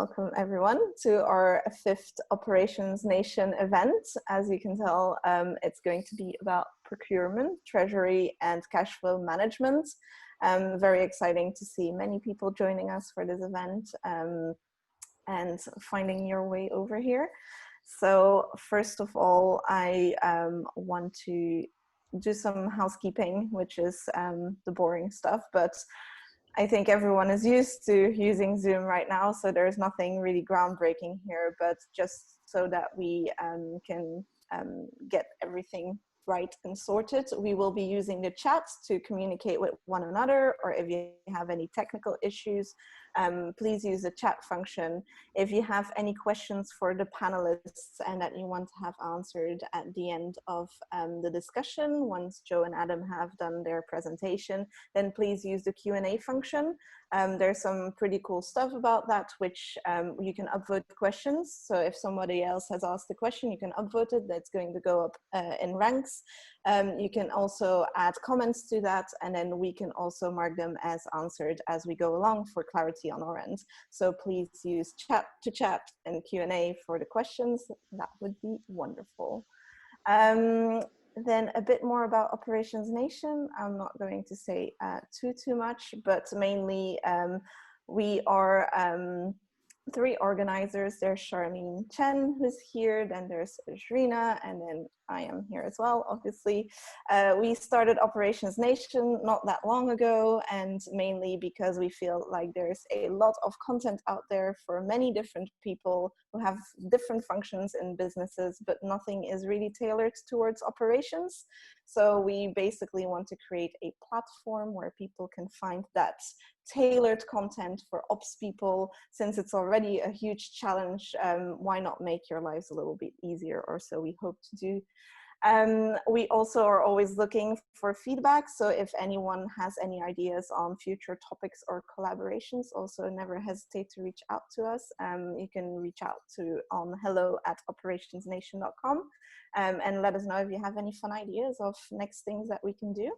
Welcome everyone to our fifth Operations Nation event. As you can tell, it's going to be about procurement, treasury, and cash flow management. Very exciting to see many people joining us for this event and finding your way over here. So first of all, I want to do some housekeeping, which is the boring stuff, but I think everyone is used to using Zoom right now, so there's nothing really groundbreaking here, but just so that we can get everything right and sorted, we will be using the chat to communicate with one another, or if you have any technical issues, please use the chat function. If you have any questions for the panelists and that you want to have answered at the end of the discussion, once Joe and Adam have done their presentation, then please use the Q&A function. There's some pretty cool stuff about that, which you can upvote questions. So if somebody else has asked a question, you can upvote it. That's going to go up in ranks. You can also add comments to that, and then we can also mark them as answered as we go along for clarity on our end. So please use chat to chat and Q&A for the questions. That would be wonderful. Then a bit more about Operations Nation. I'm not going to say too much, but mainly we are three organizers. There's Charlene Chen, who's here, then there's Shrina, and then I am here as well, obviously. We started Operations Nation not that long ago, and mainly because we feel like there's a lot of content out there for many different people who have different functions in businesses, but nothing is really tailored towards operations. So we basically want to create a platform where people can find that tailored content for ops people. Since it's already a huge challenge, why not make your lives a little bit easier, or so we hope to do. We also are always looking for feedback, so if anyone has any ideas on future topics or collaborations, also never hesitate to reach out to us. You can reach out to on hello@operationsnation.com and let us know if you have any fun ideas of next things that we can do.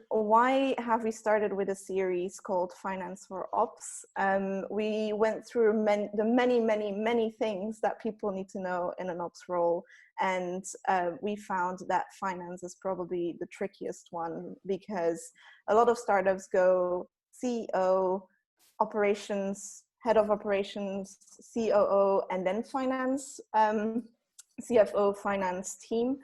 Why have we started with a series called Finance for Ops? We went through the many things that people need to know in an ops role, and we found that finance is probably the trickiest one, because a lot of startups go CEO, operations, head of operations, COO, and then finance, CFO, finance team.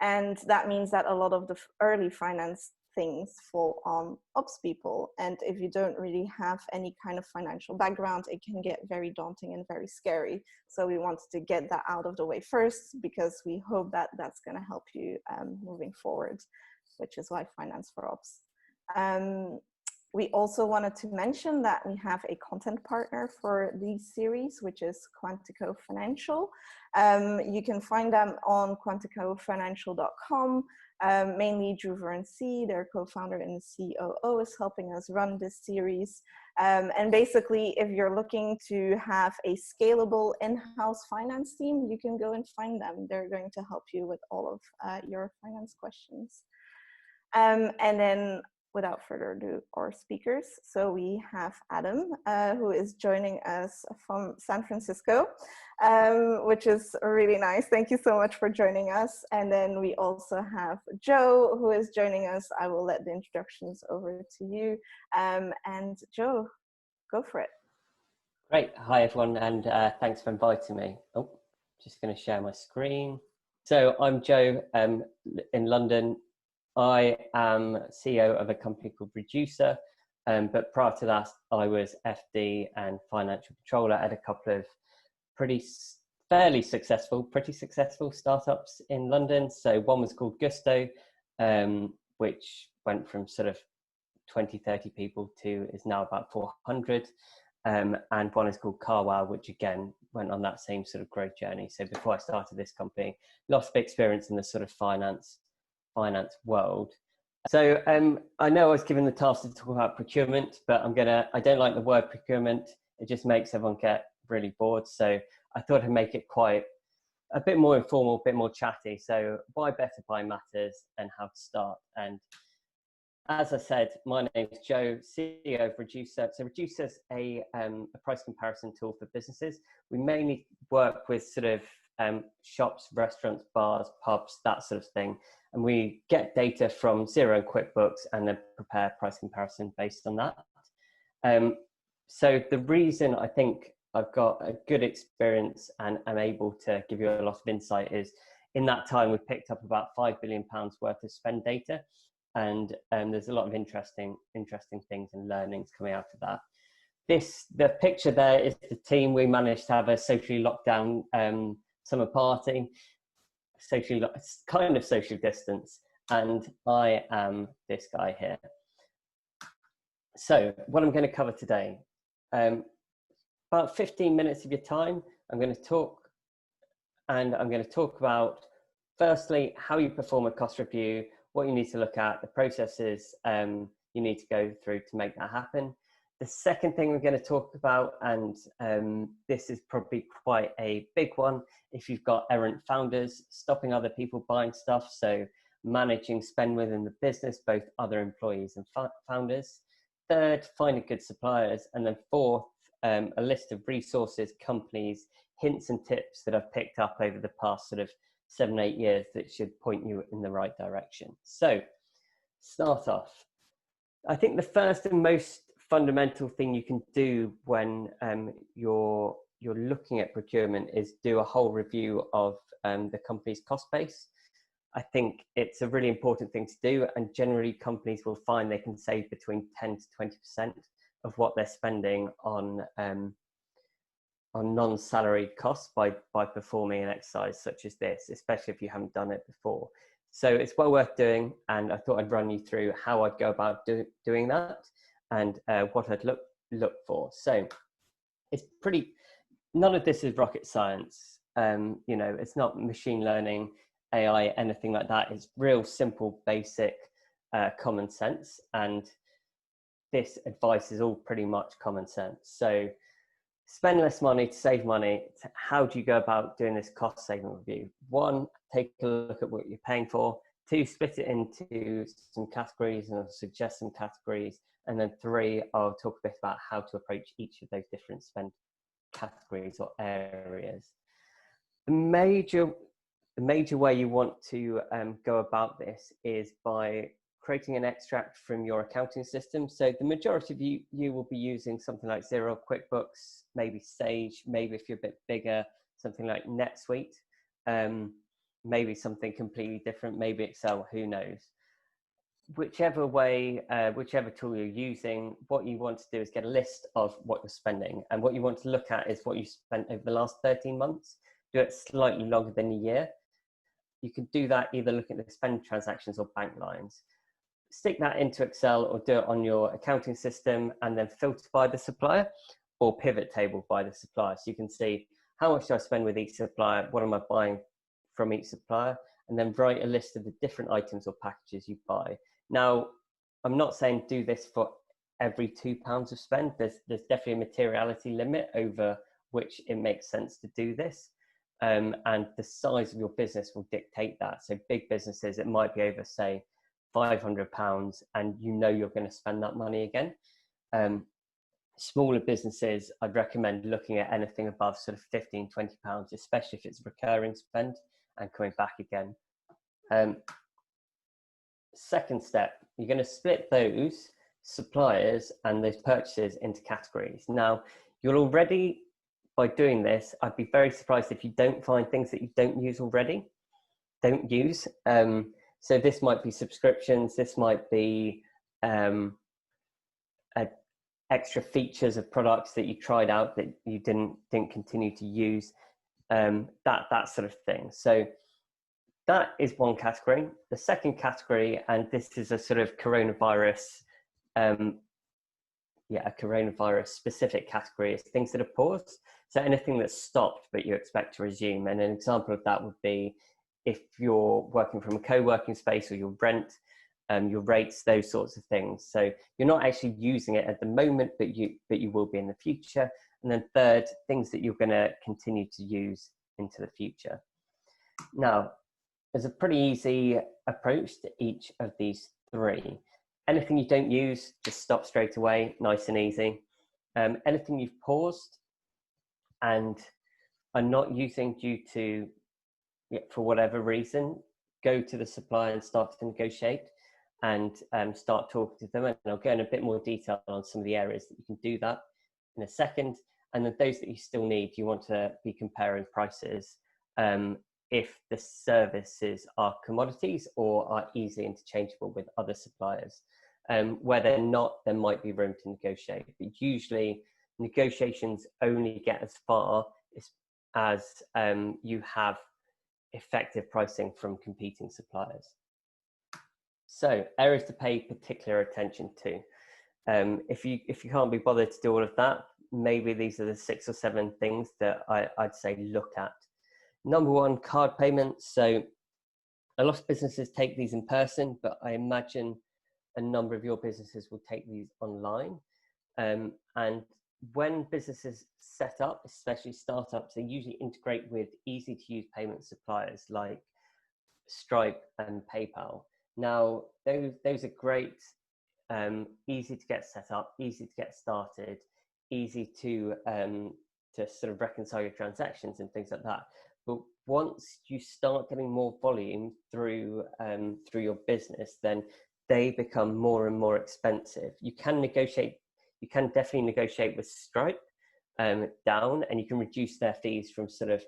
And that means that a lot of the early finance things fall on ops people. And if you don't really have any kind of financial background, it can get very daunting and very scary. So we wanted to get that out of the way first, because we hope that that's going to help you moving forward, which is why Finance for Ops. We also wanted to mention that we have a content partner for these series, which is Quantico Financial. You can find them on quanticofinancial.com. Mainly Drew Verncy, their co-founder and COO, is helping us run this series. And basically, if you're looking to have a scalable in-house finance team, you can go and find them. They're going to help you with all of your finance questions. And then, without further ado, our speakers. So we have Adam, who is joining us from San Francisco, which is really nice. Thank you so much for joining us. And then we also have Joe, who is joining us. I will let the introductions over to you. And Joe, go for it. Great. Hi, everyone, and thanks for inviting me. Oh, just going to share my screen. So I'm Joe in London. I am CEO of a company called Reducer, but prior to that, I was FD and financial controller at a couple of pretty successful startups in London. So one was called Gusto, which went from sort of 20, 30 people to is now about 400. And one is called Carwow, which again went on that same sort of growth journey. So before I started this company, lots of experience in the sort of finance world. So I know I was given the task to talk about procurement, but I don't like the word procurement. It just makes everyone get really bored. So I thought I'd make it quite a bit more informal, a bit more chatty. So why better buy matters and how to start. And as I said, my name is Joe, CEO of Reducer. So Reducer is a price comparison tool for businesses. We mainly work with sort of shops, restaurants, bars, pubs, that sort of thing. And we get data from Xero and QuickBooks and then prepare price comparison based on that. So the reason I think I've got a good experience and I'm able to give you a lot of insight is in that time we picked up about £5 billion worth of spend data, and there's a lot of interesting things and learnings coming out of that. The picture there is the team. We managed to have a socially locked down summer party, kind of social distance, and I am this guy here. So what I'm going to cover today, about 15 minutes of your time, I'm going to talk about, firstly, how you perform a cost review, what you need to look at, the processes you need to go through to make that happen. The second thing we're going to talk about, and this is probably quite a big one, if you've got errant founders, stopping other people buying stuff, so managing spend within the business, both other employees and founders. Third, finding good suppliers. And then fourth, a list of resources, companies, hints and tips that I've picked up over the past sort of 7-8 years that should point you in the right direction. So start off. I think the first and most fundamental thing you can do when you're looking at procurement is do a whole review of the company's cost base. I think it's a really important thing to do, and generally companies will find they can save between 10 to 20% of what they're spending on non-salaried costs by performing an exercise such as this, especially if you haven't done it before. So it's well worth doing, and I thought I'd run you through how I'd go about doing that and what I'd look for. So it's none of this is rocket science. It's not machine learning, AI, anything like that. It's real simple, basic, common sense. And this advice is all pretty much common sense. So spend less money to save money. How do you go about doing this cost saving review? 1, take a look at what you're paying for. 2, split it into some categories, and I'll suggest some categories. And then 3, I'll talk a bit about how to approach each of those different spend categories or areas. The major way you want to go about this is by creating an extract from your accounting system. So the majority of you will be using something like Xero, QuickBooks, maybe Sage, maybe if you're a bit bigger, something like NetSuite, maybe something completely different, maybe Excel, who knows. Whichever tool you're using, what you want to do is get a list of what you're spending. And what you want to look at is what you spent over the last 13 months. Do it slightly longer than a year. You can do that either looking at the spend transactions or bank lines. Stick that into Excel or do it on your accounting system and then filter by the supplier or pivot table by the supplier. So you can see how much do I spend with each supplier, what am I buying from each supplier, and then write a list of the different items or packages you buy. Now, I'm not saying do this for every £2 of spend. There's definitely a materiality limit over which it makes sense to do this. And the size of your business will dictate that. So big businesses, it might be over, say, £500, and you're going to spend that money again. Smaller businesses, I'd recommend looking at anything above sort of £15, £20, especially if it's recurring spend and coming back again. Second step, you're going to split those suppliers and those purchases into categories. Now, you'll already, by doing this, I'd be very surprised if you don't find things that you don't use already. Don't use. So this might be subscriptions. This might be extra features of products that you tried out that you didn't continue to use. That sort of thing. So that is one category. The second category, and this is a sort of coronavirus, a coronavirus specific category, is things that are paused. So anything that's stopped but you expect to resume. And an example of that would be if you're working from a co-working space or your rent, your rates, those sorts of things. So you're not actually using it at the moment, but you will be in the future. And then third, things that you're going to continue to use into the future. Now, there's a pretty easy approach to each of these 3. Anything you don't use, just stop straight away, nice and easy. Anything you've paused and are not using due to, for whatever reason, go to the supplier and start to negotiate and start talking to them. And I'll go in a bit more detail on some of the areas that you can do that in a second. And then those that you still need, you want to be comparing prices if the services are commodities or are easily interchangeable with other suppliers. Where they're not, there might be room to negotiate. But usually negotiations only get as far as you have effective pricing from competing suppliers. So areas to pay particular attention to. If you can't be bothered to do all of that, maybe these are the 6 or 7 things that I'd say look at. Number 1, card payments. So a lot of businesses take these in person, but I imagine a number of your businesses will take these online. And when businesses set up, especially startups, they usually integrate with easy to use payment suppliers like Stripe and PayPal. Now, those are great, easy to get set up, easy to get started, easy to sort of reconcile your transactions and things like that. But once you start getting more volume through your business, then they become more and more expensive. You can definitely negotiate with Stripe down, and you can reduce their fees from sort of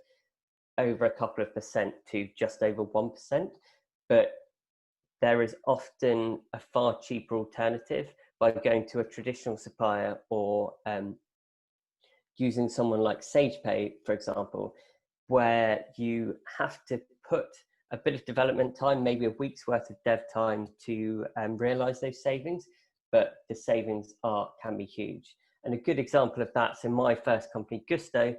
over a couple of % to just over 1%. But there is often a far cheaper alternative by going to a traditional supplier or using someone like SagePay, for example, where you have to put a bit of development time, maybe a week's worth of dev time to realize those savings, but the savings can be huge. And a good example of that, so my first company, Gusto,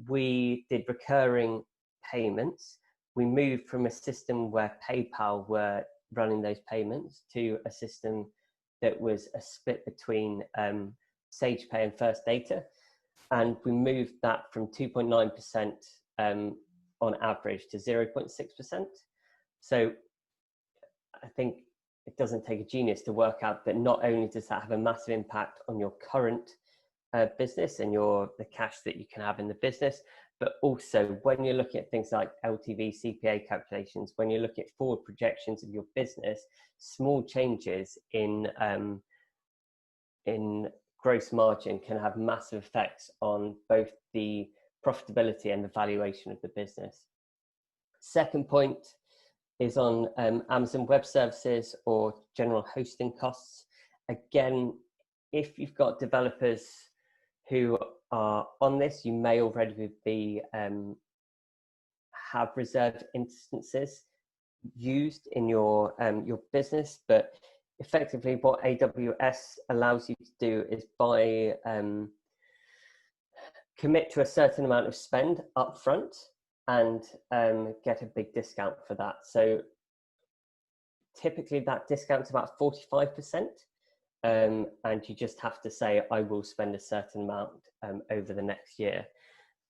we did recurring payments. We moved from a system where PayPal were running those payments to a system that was a split between SagePay and First Data. And we moved that from 2.9% on average to 0.6%. So I think it doesn't take a genius to work out that not only does that have a massive impact on your current business and the cash that you can have in the business, but also when you're looking at things like LTV, CPA calculations, when you're looking at forward projections of your business, small changes in gross margin can have massive effects on both the profitability and the valuation of the business. Second point is on Amazon Web Services or general hosting costs. Again, if you've got developers who are on this, you may already have reserved instances used in your business, but effectively what AWS allows you to do is commit to a certain amount of spend upfront and get a big discount for that. So typically that discount's about 45%, and you just have to say, I will spend a certain amount over the next year.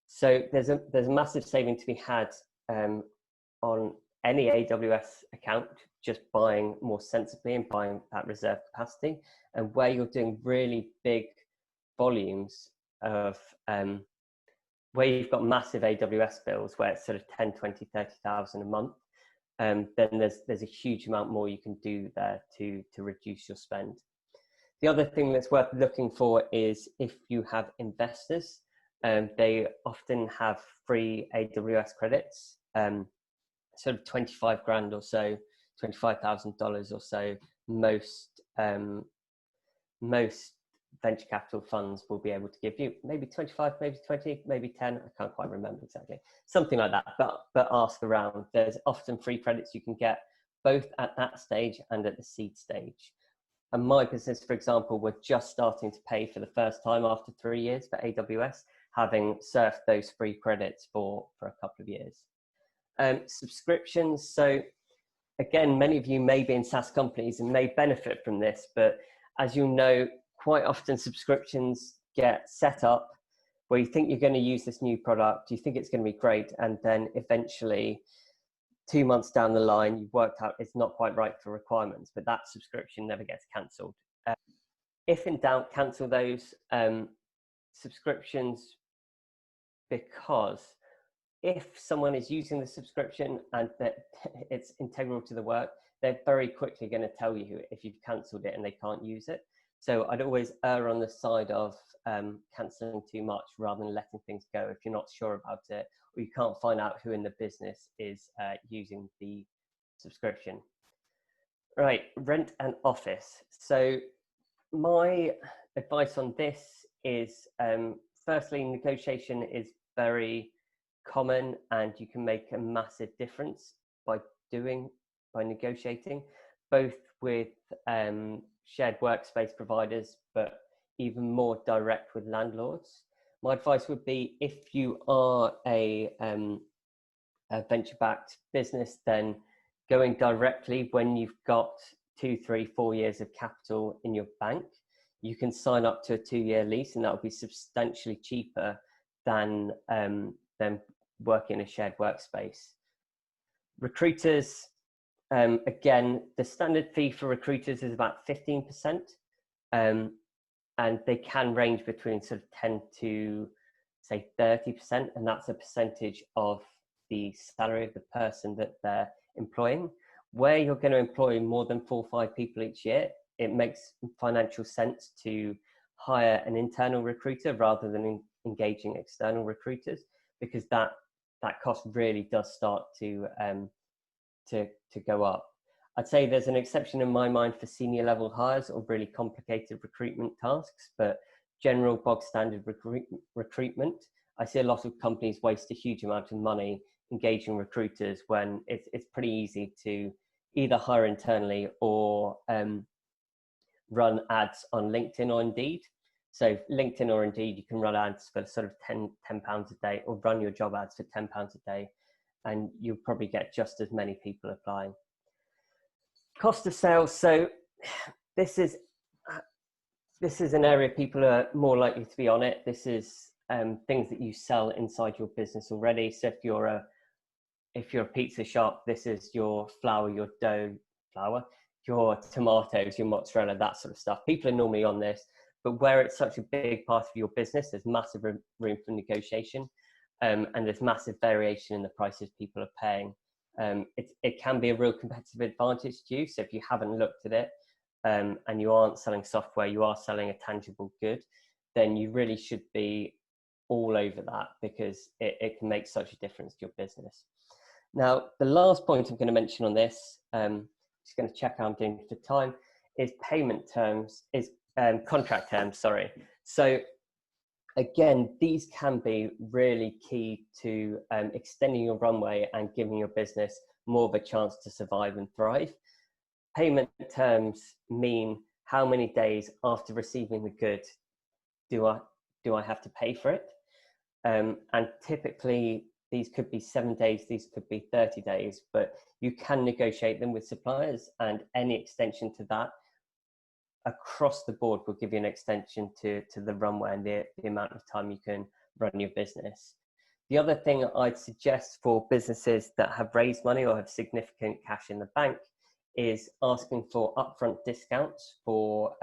So there's a massive saving to be had on any AWS account, just buying more sensibly and buying that reserve capacity. And where you're doing really big volumes of where you've got massive AWS bills where it's sort of 10, 20, 30,000 a month, then there's a huge amount more you can do there to reduce your spend. The other thing that's worth looking for is if you have investors, they often have free AWS credits, sort of 25 grand or so, $25,000 or so. Most venture capital funds will be able to give you maybe 25, maybe 20, maybe 10. I can't quite remember exactly. Something like that, but ask around. There's often free credits you can get both at that stage and at the seed stage. And my business, for example, we're just starting to pay for the first time after 3 years for AWS, having surfed those free credits for a couple of years. Subscriptions. So again, many of you may be in SaaS companies and may benefit from this, but as you know, quite often subscriptions get set up where you think you're going to use this new product, you think it's going to be great, and then eventually 2 months down the line, you've worked out it's not quite right for requirements, but that subscription never gets cancelled. If in doubt, cancel those subscriptions, because if someone is using the subscription and that it's integral to the work, they're very quickly going to tell you if you've cancelled it and they can't use it. So I'd always err on the side of cancelling too much rather than letting things go if you're not sure about it, or you can't find out who in the business is using the subscription. Right, rent an office. So my advice on this is, firstly, negotiation is very common and you can make a massive difference by negotiating, both with shared workspace providers, but even more direct with landlords. My advice would be, if you are a venture-backed business, then going directly when you've got 2, 3, 4 years of capital in your bank, you can sign up to a 2-year lease, and that will be substantially cheaper than working in a shared workspace. Recruiters, again, the standard fee for recruiters is about 15%, and they can range between sort of 10 to say 30%, and that's a percentage of the salary of the person that they're employing. Where you're going to employ more than 4 or 5 people each year, it makes financial sense to hire an internal recruiter rather than engaging external recruiters, because that cost really does start to go up. I'd say there's an exception in my mind for senior level hires or really complicated recruitment tasks, but general bog standard recruitment, I see a lot of companies waste a huge amount of money engaging recruiters when it's pretty easy to either hire internally or run ads on LinkedIn or Indeed. So LinkedIn or Indeed, you can run ads for sort of £10 a day, or run your job ads for £10 a day, and you'll probably get just as many people applying. Cost of sales. So this is an area people are more likely to be on it. This is things that you sell inside your business already. So if you're a pizza shop, this is your flour, your dough, your tomatoes, your mozzarella, that sort of stuff. People are normally on this, but where it's such a big part of your business, there's massive room for negotiation, and there's massive variation in the prices people are paying. It can be a real competitive advantage to you. So if you haven't looked at it, and you aren't selling software, you are selling a tangible good, then you really should be all over that, because it can make such a difference to your business. Now, the last point I'm going to mention on this, just going to check how I'm doing for time, is contract terms, sorry. So again, these can be really key to extending your runway and giving your business more of a chance to survive and thrive. Payment terms mean how many days after receiving the good do I have to pay for it? And typically these could be 7 days, these could be 30 days, but you can negotiate them with suppliers, and any extension to that across the board will give you an extension to the runway and the amount of time you can run your business. The other thing I'd suggest for businesses that have raised money or have significant cash in the bank is asking for upfront discounts for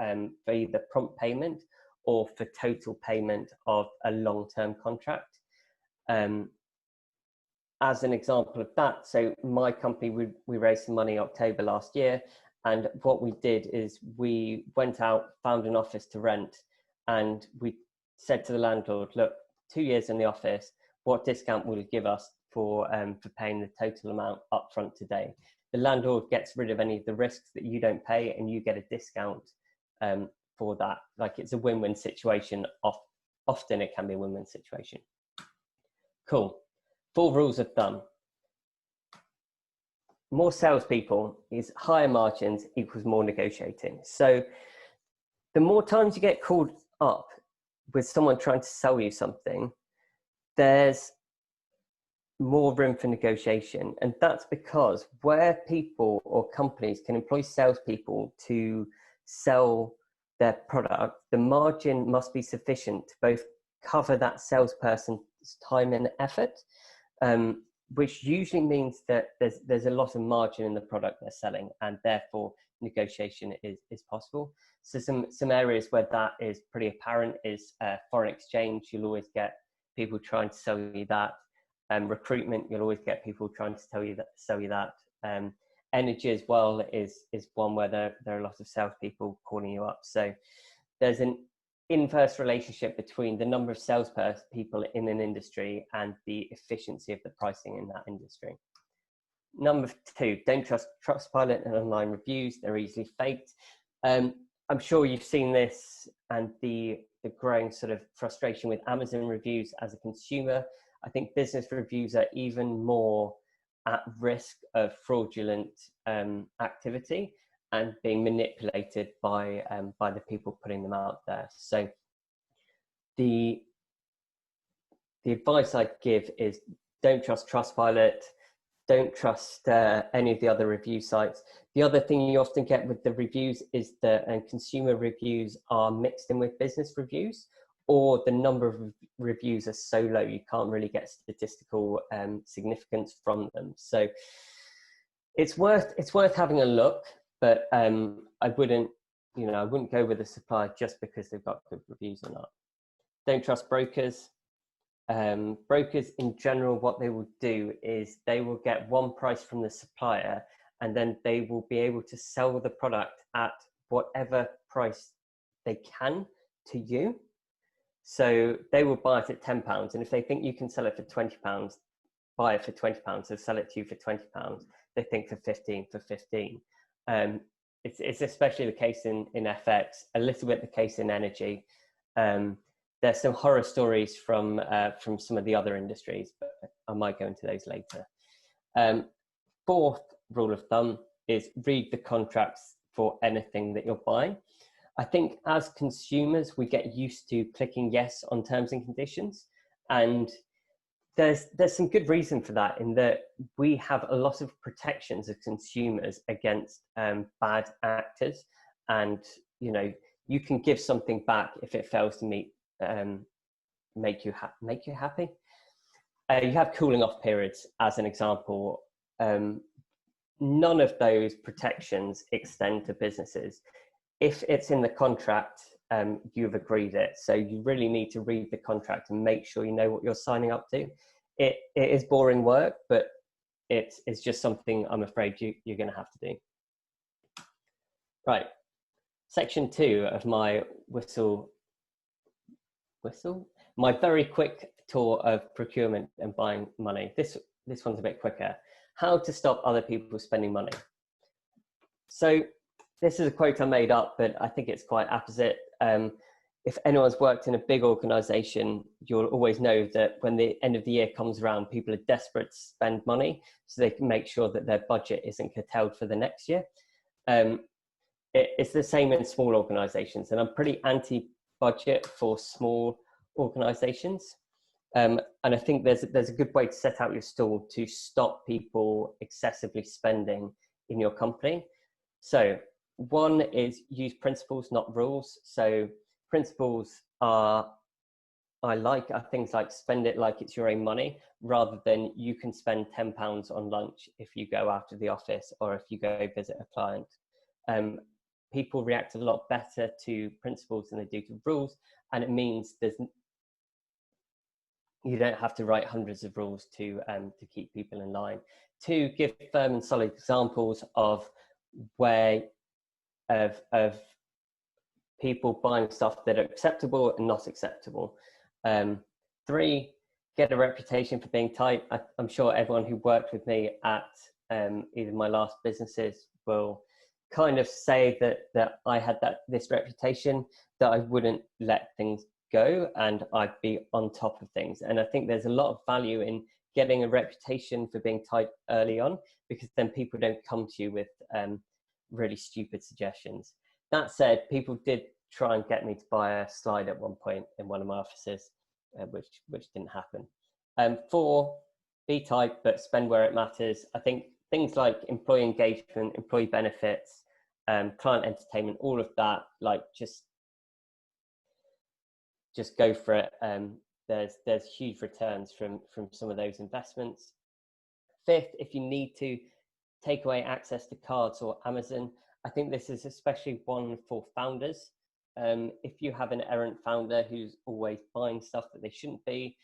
either prompt payment or for total payment of a long-term contract. As an example of that, so my company, we raised some money October last year, and what we did is we went out, found an office to rent, and we said to the landlord, look, 2 years in the office, what discount will you give us for paying the total amount upfront today? The landlord gets rid of any of the risks that you don't pay, and you get a discount for that. Like, it's a win-win situation. Often it can be a win-win situation. Cool. 4 rules of thumb. More salespeople is higher margins equals more negotiating. So the more times you get called up with someone trying to sell you something, there's more room for negotiation. And that's because where people or companies can employ salespeople to sell their product, the margin must be sufficient to both cover that salesperson's time and effort, which usually means that there's a lot of margin in the product they're selling, and therefore negotiation is possible. So some areas where that is pretty apparent is foreign exchange. You'll always get people trying to sell you that. Recruitment, you'll always get people trying to sell you that. Energy as well is one where there are a lot of salespeople calling you up. So there's an inverse relationship between the number of salespeople in an industry and the efficiency of the pricing in that industry. Number 2, don't trust Trustpilot and online reviews. They're easily faked. I'm sure you've seen this and the growing sort of frustration with Amazon reviews as a consumer. I think business reviews are even more at risk of fraudulent activity and being manipulated by the people putting them out there. So the advice I'd give is don't trust Trustpilot, don't trust any of the other review sites. The other thing you often get with the reviews is that consumer reviews are mixed in with business reviews, or the number of reviews are so low you can't really get statistical significance from them. So it's worth having a look, but I wouldn't go with a supplier just because they've got good reviews or not. Don't trust brokers. Brokers in general, what they will do is they will get one price from the supplier, and then they will be able to sell the product at whatever price they can to you. So they will buy it at £10, and if they think you can sell it for £20, buy it for £20, so sell it to you for £20. They think for 15 for 15. It's especially the case in FX, a little bit the case in energy. There's some horror stories from some of the other industries, but I might go into those later. 4th rule of thumb is read the contracts for anything that you're buying. I think as consumers, we get used to clicking yes on terms and conditions, and there's some good reason for that, in that we have a lot of protections as consumers against bad actors, and you can give something back if it fails to make you happy. You have cooling off periods as an example. None of those protections extend to businesses. If it's in the contract, you've agreed it. So you really need to read the contract and make sure you know what you're signing up to. It is boring work, but it's just something I'm afraid you're going to have to do. Right. Section 2 of my my very quick tour of procurement and buying money. This one's a bit quicker. How to stop other people spending money. So this is a quote I made up, but I think it's quite apposite. If anyone's worked in a big organization, you'll always know that when the end of the year comes around, people are desperate to spend money so they can make sure that their budget isn't curtailed for the next year. It's the same in small organizations, and I'm pretty anti-budget for small organizations. And I think there's a good way to set out your stall to stop people excessively spending in your company. So one is use principles, not rules. So principles are things like spend it like it's your own money, rather than you can spend £10 on lunch if you go after the office or if you go visit a client. People react a lot better to principles than they do to rules, and it means you don't have to write hundreds of rules to keep people in line. 2, give firm and solid examples of people buying stuff that are acceptable and not acceptable. 3, get a reputation for being tight. I'm sure everyone who worked with me at either of my last businesses will kind of say that I had this reputation, that I wouldn't let things go and I'd be on top of things. And I think there's a lot of value in getting a reputation for being tight early on, because then people don't come to you with really stupid suggestions. That said, people did try and get me to buy a slide at one point in one of my offices, which didn't happen. 4, be tight, but spend where it matters. I think things like employee engagement, employee benefits, client entertainment, all of that, like just go for it. There's huge returns from some of those investments. Fifth, if you need to take away access to cards or Amazon, I think this is especially one for founders. If you have an errant founder who's always buying stuff that they shouldn't be,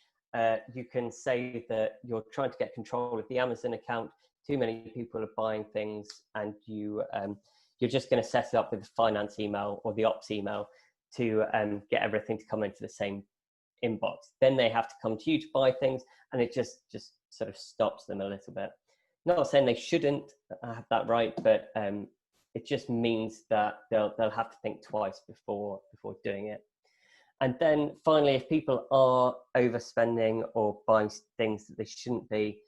you can say that you're trying to get control of the Amazon account. Too many people are buying things, and you're just going to set it up with the finance email or the ops email to get everything to come into the same inbox. Then they have to come to you to buy things, and it just sort of stops them a little bit. Not saying they shouldn't have that right, but it just means that they'll have to think twice before doing it. And then finally, if people are overspending or buying things that they shouldn't be,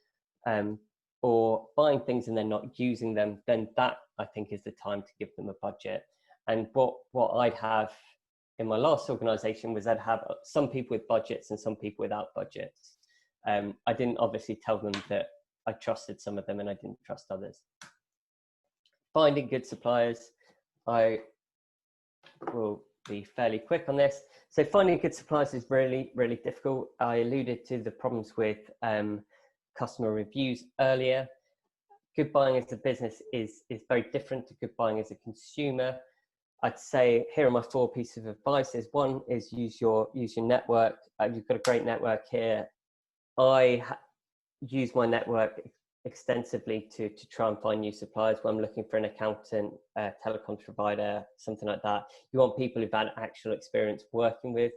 or buying things and they're not using them, then that, I think, is the time to give them a budget. And what I'd have in my last organization was I'd have some people with budgets and some people without budgets. I didn't obviously tell them that I trusted some of them and I didn't trust others. Finding good suppliers, I will be fairly quick on this. So finding good suppliers is really, really difficult. I alluded to the problems with customer reviews earlier. Good buying as a business is very different to good buying as a consumer. I'd say here are my 4 pieces of advice. One is use your network. You've got a great network here. I use my network extensively to try and find new suppliers when I'm looking for an accountant, telecoms provider, something like that. You want people who've had actual experience working with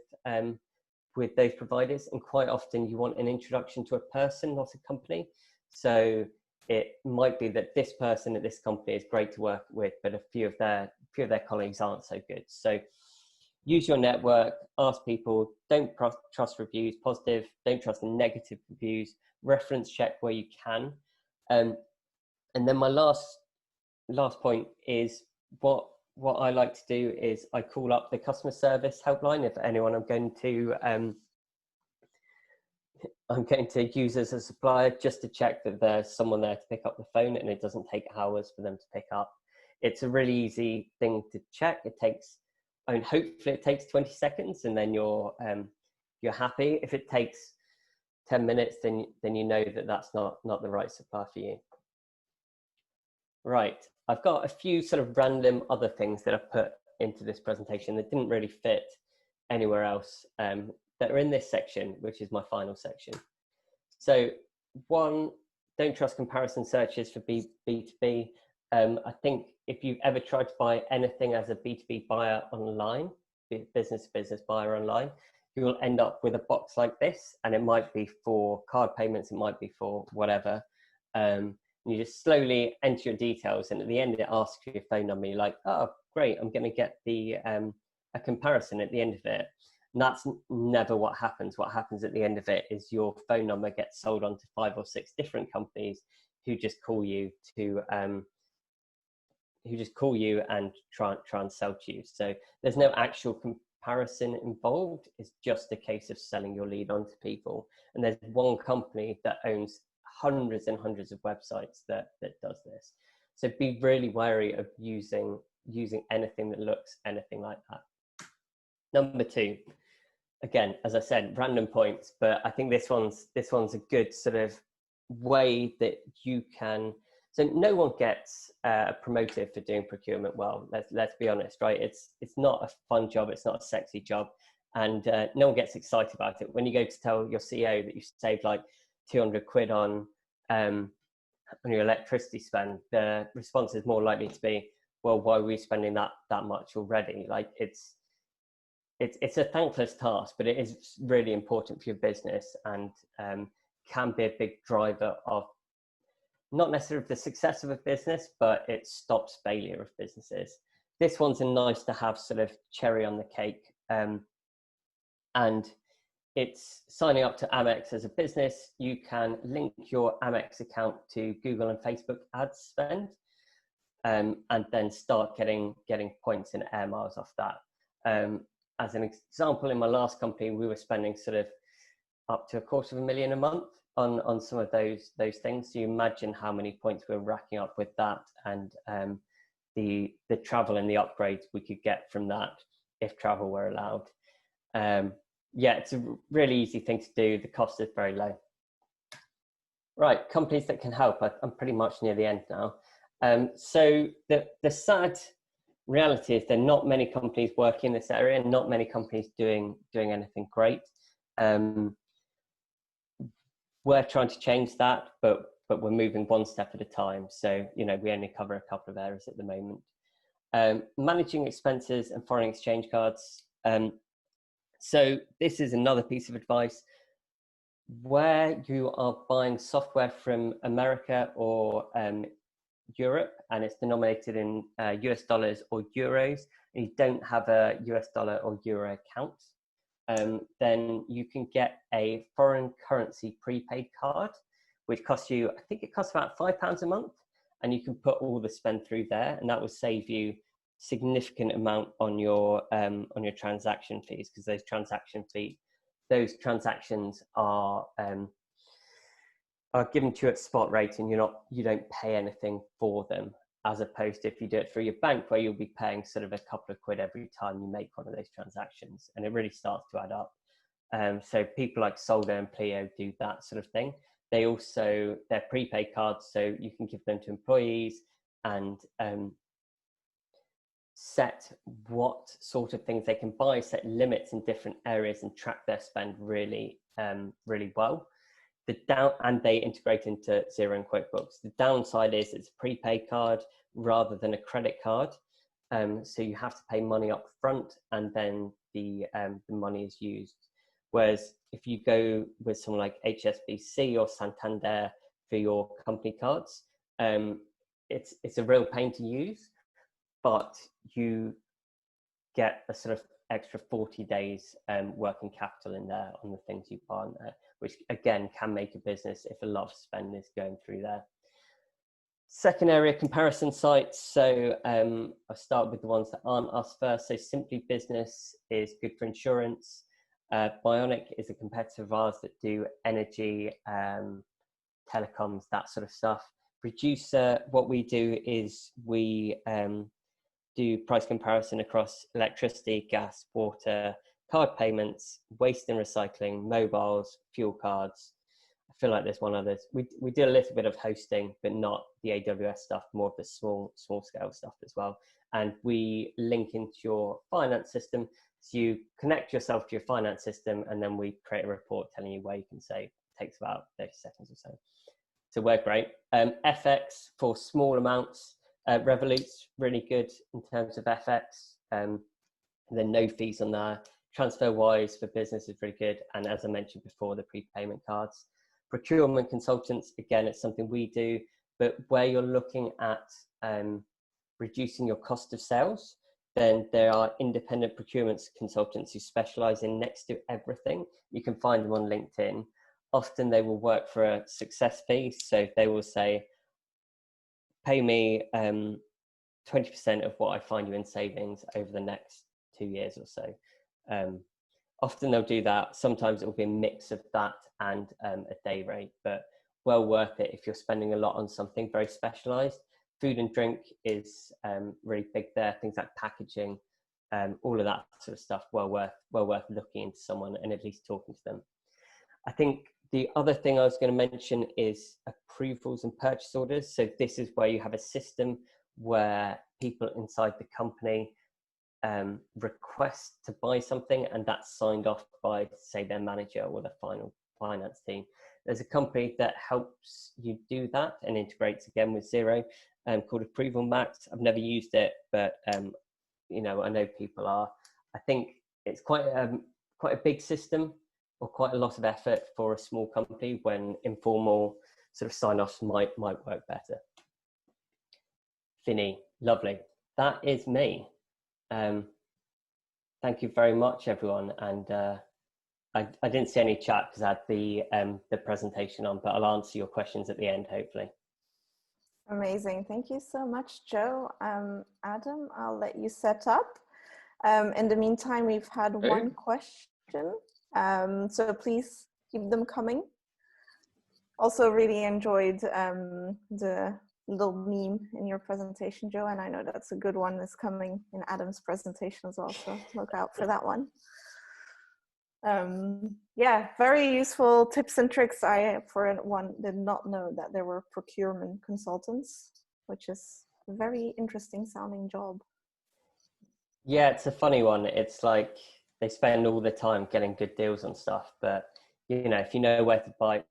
those providers, and quite often you want an introduction to a person, not a company. So it might be that this person at this company is great to work with, but a few of their colleagues aren't so good. So use your network, ask people, don't trust reviews, positive, don't trust the negative reviews, reference check where you can. And then my last point is what I like to do is I call up the customer service helpline if anyone I'm going to use as a supplier, just to check that there's someone there to pick up the phone and it doesn't take hours for them to pick up. It's a really easy thing to check. Hopefully it takes 20 seconds and then you're happy. If it takes 10 minutes, then you know that that's not the right supplier for you. Right, I've got a few sort of random other things that I've put into this presentation that didn't really fit anywhere else that are in this section, which is my final section. So 1, don't trust comparison searches for B2B. I think if you've ever tried to buy anything as a B2B buyer online, business to business buyer online, you will end up with a box like this, and it might be for card payments, it might be for whatever. You just slowly enter your details, and at the end it asks for your phone number. You're like, oh great, I'm going to get the a comparison at the end of it. And that's never what happens. What happens at the end of it is your phone number gets sold on to 5 or 6 different companies who just call you and try and sell to you. So there's no actual comparison involved. It's just a case of selling your lead on to people. And there's one company that owns hundreds and hundreds of websites that does this. So be really wary of using anything that looks anything like that. Number 2, again, as I said, random points, but I think this one's a good sort of way that you can. So no one gets promoted for doing procurement well. Let's be honest, right? It's not a fun job. It's not a sexy job, and no one gets excited about it. When you go to tell your CEO that you saved like 200 quid on your electricity spend, the response is more likely to be, well, why are we spending that much already? Like it's a thankless task, but it is really important for your business, and can be a big driver of not necessarily the success of a business, but it stops failure of businesses. This one's a nice to have sort of cherry on the cake, and it's signing up to Amex as a business. You can link your Amex account to Google and Facebook ad spend, and then start getting points and air miles off that. As an example, in my last company, we were spending sort of up to $250,000 a month on some of those things. So you imagine how many points we were racking up with that, and the travel and the upgrades we could get from that if travel were allowed. Yeah, it's a really easy thing to do. The cost is very low. Right, companies that can help. I'm pretty much near the end now. So the sad reality is there are not many companies working in this area, and not many companies doing anything great. We're trying to change that, but we're moving one step at a time. So, you know, we only cover a couple of areas at the moment. Managing expenses and foreign exchange cards. So this is another piece of advice. Where you are buying software from America or Europe, and it's denominated in US dollars or euros, and you don't have a US dollar or euro account, then you can get a foreign currency prepaid card, which costs you, I think it costs about £5 a month, and you can put all the spend through there, and that will save you significant amount on your transaction fees, because those transactions are given to you at spot rate, and you don't pay anything for them, as opposed to if you do it through your bank, where you'll be paying sort of a couple of quid every time you make one of those transactions, and it really starts to add up. So people like Soldo and Pleo do that sort of thing. They're prepaid cards, so you can give them to employees and set what sort of things they can buy, set limits in different areas, and track their spend really well. And they integrate into Xero and QuickBooks. The downside is it's a prepaid card rather than a credit card, so you have to pay money up front, and then the money is used. Whereas if you go with someone like HSBC or Santander for your company cards, it's a real pain to use, but you get a sort of extra 40 days working capital in there on the things you buy in there, which again can make a business if a lot of spend is going through there. Second area, comparison sites. So I'll start with the ones that aren't us first. So Simply Business is good for insurance. Bionic is a competitor of ours that do energy, telecoms, that sort of stuff. Producer, what we do is we do price comparison across electricity, gas, water, card payments, waste and recycling, mobiles, fuel cards. I feel like there's one other. We do a little bit of hosting, but not the AWS stuff, more of the small scale stuff as well. And we link into your finance system. So you connect yourself to your finance system, and then we create a report telling you where you can save. It takes about 30 seconds or so. So we're great. FX for small amounts. Revolut's really good in terms of FX. And then no fees on there. TransferWise for business is really good. And as I mentioned before, the prepayment cards. Procurement consultants, again, it's something we do, but where you're looking at reducing your cost of sales, then there are independent procurement consultants who specialize in next to everything. You can find them on LinkedIn. Often they will work for a success fee. So they will say, pay me 20% of what I find you in savings over the next 2 years or so. Often they'll do that. Sometimes it will be a mix of that and a day rate, but well worth it if you're spending a lot on something very specialized. Food and drink is really big there. Things like packaging, all of that sort of stuff, well worth looking into someone and at least talking to them. I think the other thing I was going to mention is approvals and purchase orders. So this is where you have a system where people inside the company request to buy something, and that's signed off by, say, their manager or the final finance team. There's a company that helps you do that and integrates again with Xero, called Approval Max. I've never used it, but you know, I know people are. I think it's quite a big system, or quite a lot of effort for a small company, when informal sort of sign-offs might work better. Finny, lovely. That is me. Thank you very much, everyone. And I didn't see any chat because I had the presentation on, but I'll answer your questions at the end, hopefully. Amazing. Thank you so much, Joe. Adam, I'll let you set up. In the meantime, we've had one question. So please keep them coming. Also really enjoyed the little meme in your presentation, Joe, and I know that's a good one that's coming in Adam's presentation as well, so look out for that one. Yeah, very useful tips and tricks. I, for one, did not know that there were procurement consultants, which is a very interesting sounding job. Yeah, it's a funny one. It's like they spend all the time getting good deals on stuff, but if you know where to buy.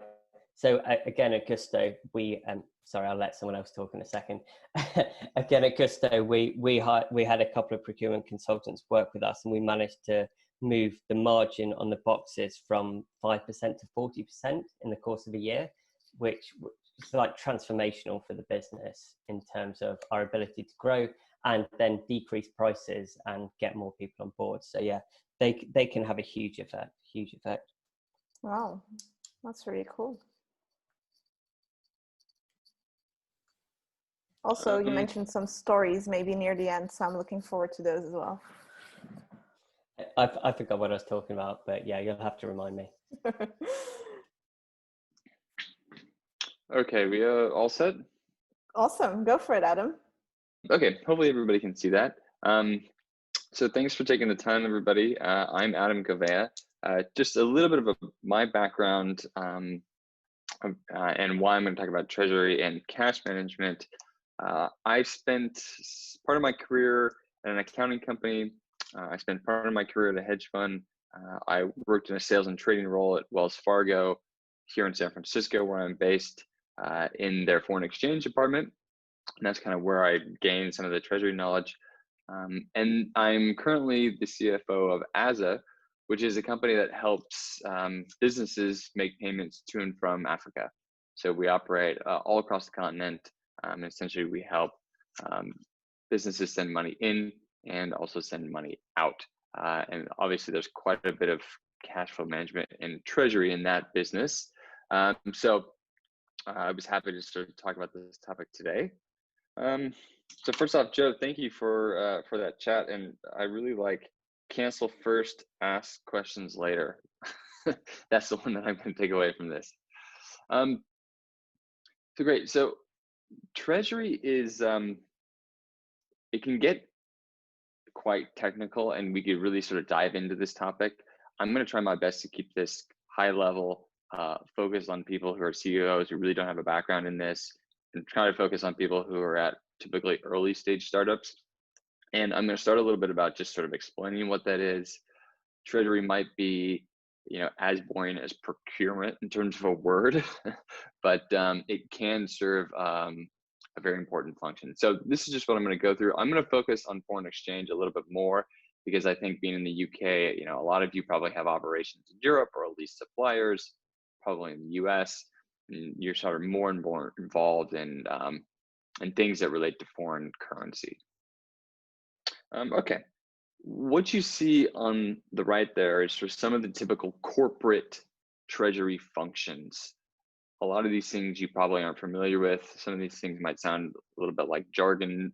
So again, at Gusto, we sorry, I'll let someone else talk in a second. Again, at Gusto, we had a couple of procurement consultants work with us, and we managed to move the margin on the boxes from 5% to 40% in the course of a year, which is like transformational for the business in terms of our ability to grow and then decrease prices and get more people on board. So yeah, they can have a huge effect. Wow, that's really cool. Also, you mentioned some stories maybe near the end, so I'm looking forward to those as well. I forgot what I was talking about, but yeah, you'll have to remind me. Okay, we all set? Awesome, go for it, Adam. Okay, hopefully everybody can see that. So thanks for taking the time, everybody. I'm Adam Gavea. Just a little bit of my background and why I'm going to talk about treasury and cash management. I spent part of my career at an accounting company. I spent part of my career at a hedge fund. I worked in a sales and trading role at Wells Fargo here in San Francisco, where I'm based, in their foreign exchange department. And that's kind of where I gained some of the treasury knowledge. And I'm currently the CFO of AZA, which is a company that helps businesses make payments to and from Africa. So we operate all across the continent. Essentially, we help businesses send money in and also send money out. And obviously, there's quite a bit of cash flow management and treasury in that business. So I was happy to sort of talk about this topic today. So first off, Joe, thank you for that chat, and I really like cancel first, ask questions later. That's the one that I'm going to take away from this. So great. So treasury is it can get quite technical, and we could really sort of dive into this topic. I'm going to try my best to keep this high level, focused on people who are CEOs who really don't have a background in this, and try to focus on people who are at typically early stage startups. And I'm going to start a little bit about just sort of explaining what that is. Treasury might be, as boring as procurement in terms of a word, but it can serve a very important function. So this is just what I'm going to go through. I'm going to focus on foreign exchange a little bit more because I think being in the UK, a lot of you probably have operations in Europe or at least suppliers, probably in the US. And you're sort of more and more involved in things that relate to foreign currency. Okay, what you see on the right there is for some of the typical corporate treasury functions. A lot of these things you probably aren't familiar with. Some of these things might sound a little bit like jargon,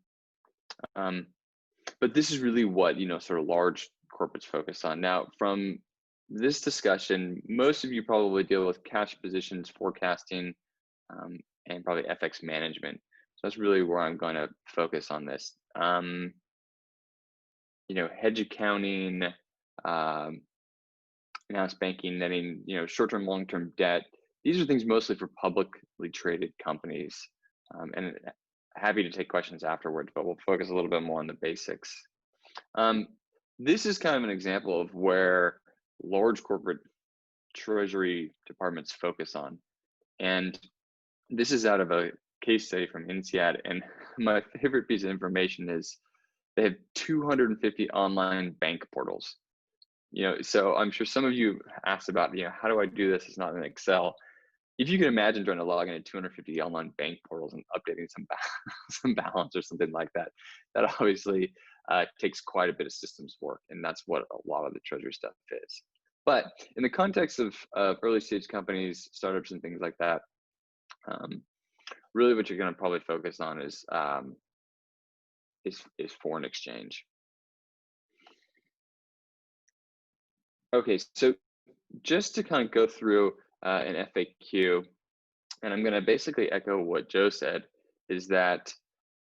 but this is really what sort of large corporates focus on. Now, from this discussion, most of you probably deal with cash positions, forecasting, and probably FX management. So that's really where I'm going to focus on this. Hedge accounting, announced banking, netting, short-term, long-term debt. These are things mostly for publicly traded companies. And happy to take questions afterwards, but we'll focus a little bit more on the basics. This is kind of an example of where large corporate treasury departments focus on. And this is out of a case study from INSEAD. And my favorite piece of information is they have 250 online bank portals. So I'm sure some of you asked about, how do I do this? It's not in Excel. If you can imagine trying to log into 250 online bank portals and updating some balance or something like that, that obviously takes quite a bit of systems work. And that's what a lot of the treasury stuff is. But in the context of early stage companies, startups and things like that, really what you're going to probably focus on is foreign exchange. Okay, so just to kind of go through an FAQ, and I'm going to basically echo what Joe said, is that,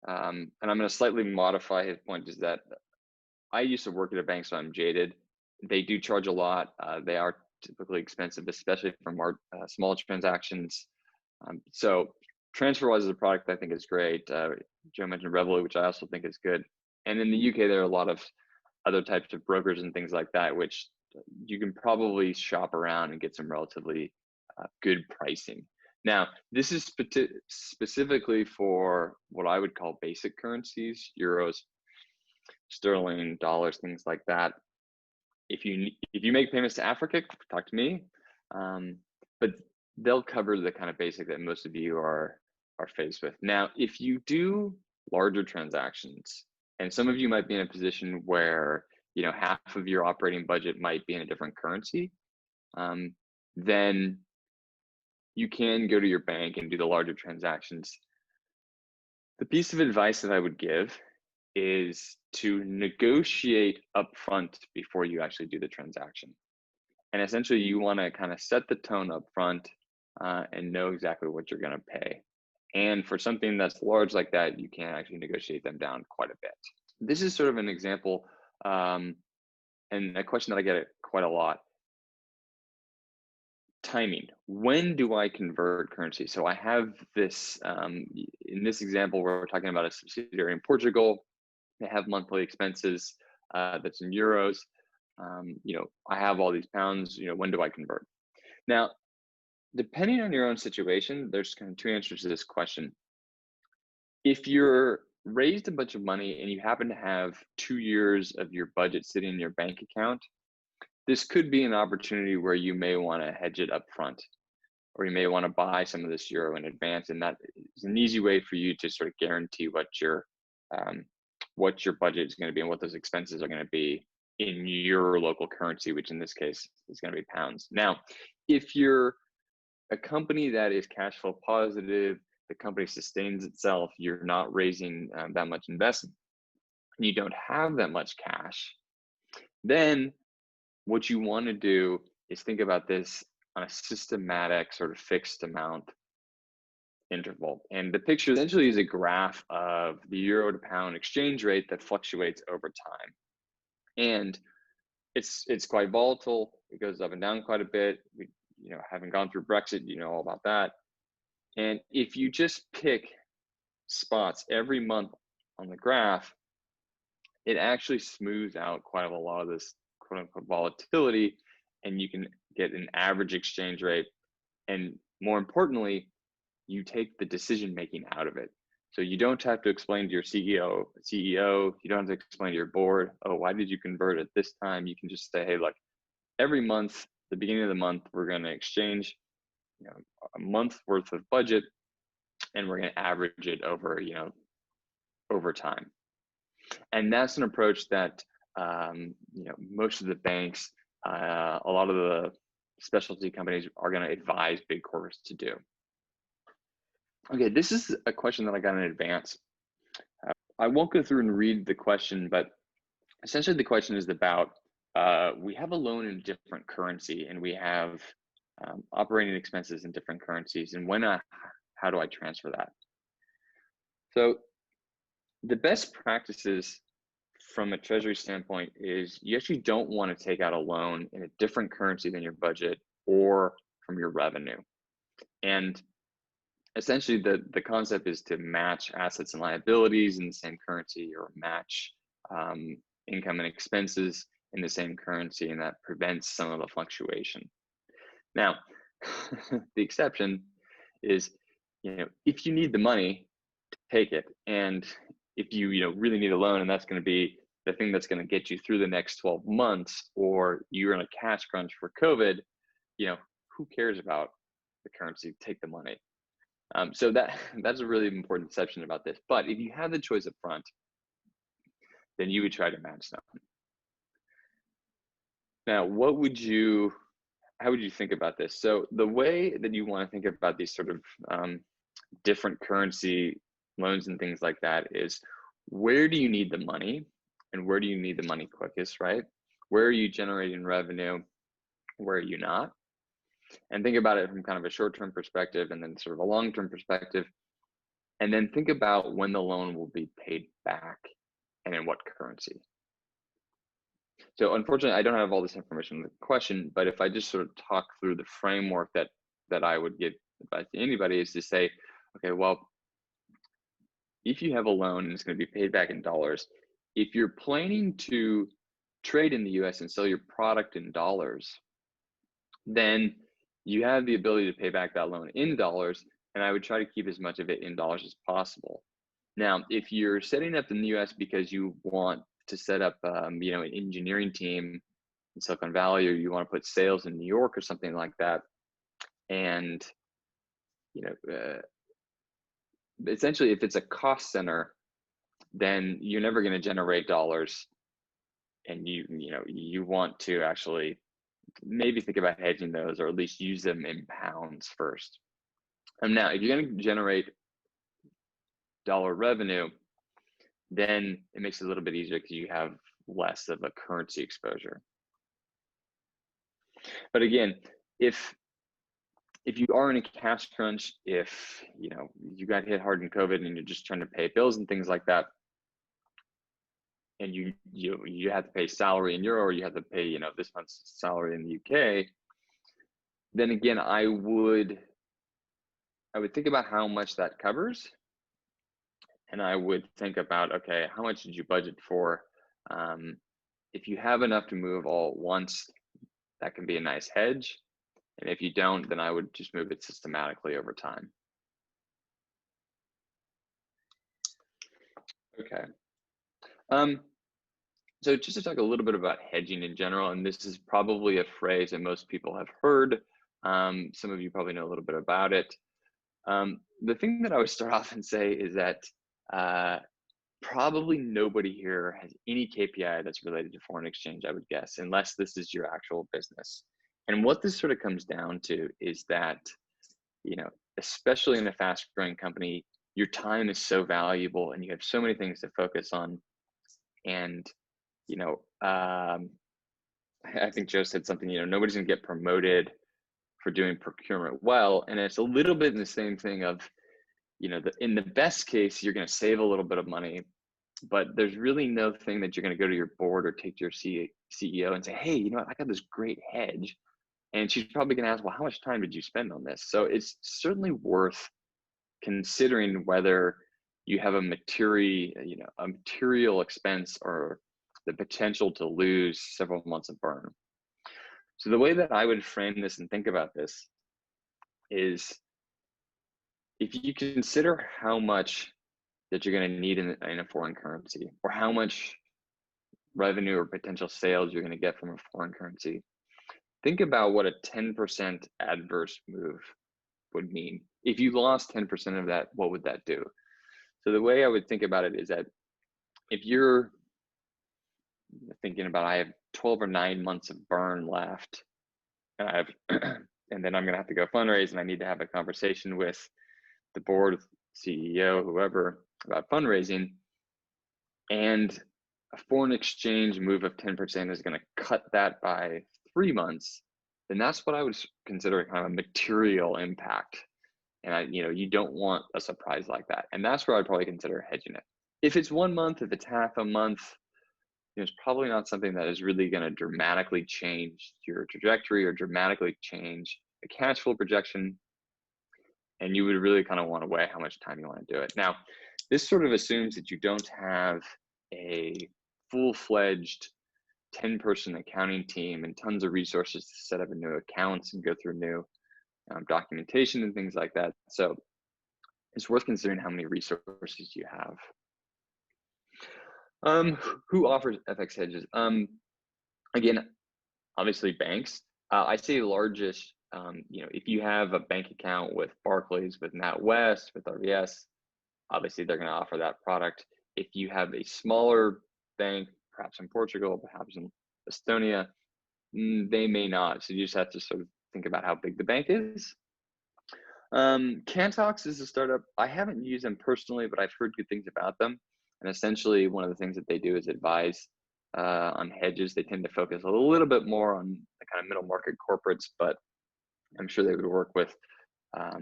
and I'm going to slightly modify his point, is that I used to work at a bank, so I'm jaded. They do charge a lot. They are typically expensive, especially for small transactions. So TransferWise as a product, I think is great. Joe mentioned Revolut, which I also think is good. And in the UK, there are a lot of other types of brokers and things like that, which you can probably shop around and get some relatively good pricing. Now, this is specifically for what I would call basic currencies, euros, sterling, dollars, things like that. If you make payments to Africa, talk to me. But they'll cover the kind of basic that most of you are faced with. Now, if you do larger transactions, and some of you might be in a position where half of your operating budget might be in a different currency, then you can go to your bank and do the larger transactions. The piece of advice that I would give is to negotiate upfront before you actually do the transaction. And essentially, you want to kind of set the tone upfront and know exactly what you're going to pay. And for something that's large like that, you can actually negotiate them down quite a bit. This is sort of an example and a question that I get quite a lot. Timing. When do I convert currency? So I have this, in this example, we're talking about a subsidiary in Portugal. They have monthly expenses that's in euros. I have all these pounds, when do I convert? Now, depending on your own situation, there's kind of two answers to this question. If you're raised a bunch of money and you happen to have 2 years of your budget sitting in your bank account, this could be an opportunity where you may want to hedge it up front, or you may want to buy some of this euro in advance. And that is an easy way for you to sort of guarantee what your budget is going to be and what those expenses are going to be in your local currency, which in this case is going to be pounds. Now, if you're a company that is cash flow positive, the company sustains itself, you're not raising that much investment, and you don't have that much cash, then what you want to do is think about this on a systematic sort of fixed amount interval. And the picture essentially is a graph of the euro to pound exchange rate that fluctuates over time. And it's quite volatile. It goes up and down quite a bit. We, having gone through Brexit, all about that. And if you just pick spots every month on the graph, it actually smooths out quite a lot of this quote unquote volatility, and you can get an average exchange rate. And more importantly, you take the decision making out of it. So you don't have to explain to your CEO, you don't have to explain to your board, oh, why did you convert at this time? You can just say, hey, look, every month, the beginning of the month, we're going to exchange a month worth of budget, and we're going to average it over over time. And that's an approach that most of the banks, a lot of the specialty companies are going to advise big corporates to do. Okay, this is a question that I got in advance. I won't go through and read the question, but essentially the question is about, we have a loan in a different currency, and we have operating expenses in different currencies, and how do I transfer that? So the best practices from a treasury standpoint is you actually don't want to take out a loan in a different currency than your budget or from your revenue. And essentially the concept is to match assets and liabilities in the same currency, or match income and expenses in the same currency, and that prevents some of the fluctuation. Now, the exception is, if you need the money, take it. And if you really need a loan, and that's going to be the thing that's going to get you through the next 12 months, or you're in a cash crunch for COVID, who cares about the currency? Take the money. So that's a really important exception about this. But if you have the choice up front, then you would try to match them. Now, how would you think about this? So the way that you want to think about these sort of different currency loans and things like that is, where do you need the money, and where do you need the money quickest, right? Where are you generating revenue? Where are you not? And think about it from kind of a short-term perspective, and then sort of a long-term perspective. And then think about when the loan will be paid back and in what currency. So unfortunately, I don't have all this information in the question, but if I just sort of talk through the framework that I would give advice to anybody is to say, okay, well, if you have a loan and it's going to be paid back in dollars, if you're planning to trade in the US and sell your product in dollars, then you have the ability to pay back that loan in dollars, and I would try to keep as much of it in dollars as possible. Now, if you're setting up in the US because you want to set up an engineering team in Silicon Valley, or you want to put sales in New York or something like that, and essentially if it's a cost center, then you're never going to generate dollars, and you want to actually maybe think about hedging those, or at least use them in pounds first. Now, if you're going to generate dollar revenue, then it makes it a little bit easier because you have less of a currency exposure. But again, if you are in a cash crunch, if you got hit hard in COVID and you're just trying to pay bills and things like that, and you have to pay salary in euro, or you have to pay this month's salary in the UK, then again I would think about how much that covers, and I would think about, okay, how much did you budget for? If you have enough to move all at once, that can be a nice hedge. And if you don't, then I would just move it systematically over time. Okay. So just to talk a little bit about hedging in general, and this is probably a phrase that most people have heard. Some of you probably know a little bit about it. The thing that I would start off and say is that probably nobody here has any KPI that's related to foreign exchange, I would guess, unless this is your actual business. And what this sort of comes down to is that, especially in a fast growing company, your time is so valuable and you have so many things to focus on. And, I think Joe said something, nobody's gonna get promoted for doing procurement well. And it's a little bit in the same thing of, in the best case, you're gonna save a little bit of money, but there's really no thing that you're gonna go to your board or take to your CEO and say, hey, I got this great hedge. And she's probably going to ask, well, how much time did you spend on this? So it's certainly worth considering whether you have a material expense or the potential to lose several months of burn. So the way that I would frame this and think about this is, if you consider how much that you're going to need in a foreign currency, or how much revenue or potential sales you're going to get from a foreign currency, think about what a 10% adverse move would mean. If you lost 10% of that, what would that do? So the way I would think about it is that if you're thinking about, I have 12 or 9 months of burn left, and and then I'm going to have to go fundraise, and I need to have a conversation with the board, CEO, whoever, about fundraising, and a foreign exchange move of 10% is going to cut that by 3 months, then that's what I would consider kind of a material impact. And you don't want a surprise like that. And that's where I'd probably consider hedging it. If it's 1 month, if it's half a month, it's probably not something that is really going to dramatically change your trajectory or dramatically change the cash flow projection. And you would really kind of want to weigh how much time you want to do it. Now, this sort of assumes that you don't have a full-fledged 10-person accounting team and tons of resources to set up new accounts and go through new documentation and things like that. So it's worth considering how many resources you have. Who offers FX hedges? Again, obviously banks. I say largest, if you have a bank account with Barclays, with NatWest, with RBS, obviously they're going to offer that product. If you have a smaller bank, perhaps in Portugal, perhaps in Estonia, they may not. So you just have to sort of think about how big the bank is. Cantox is a startup. I haven't used them personally, but I've heard good things about them. And essentially, one of the things that they do is advise on hedges. They tend to focus a little bit more on the kind of middle market corporates, but I'm sure they would work with a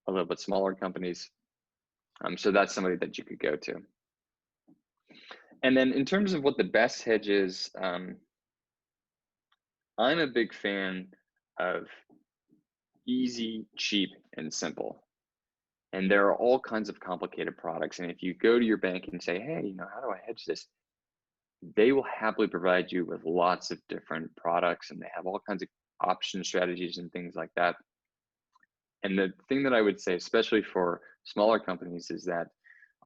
little bit smaller companies. So that's somebody that you could go to. And then in terms of what the best hedge is, I'm a big fan of easy, cheap, and simple. And there are all kinds of complicated products. And if you go to your bank and say, hey, you know, how do I hedge this? They will happily provide you with lots of different products, and they have all kinds of option strategies and things like that. And the thing that I would say, especially for smaller companies, is that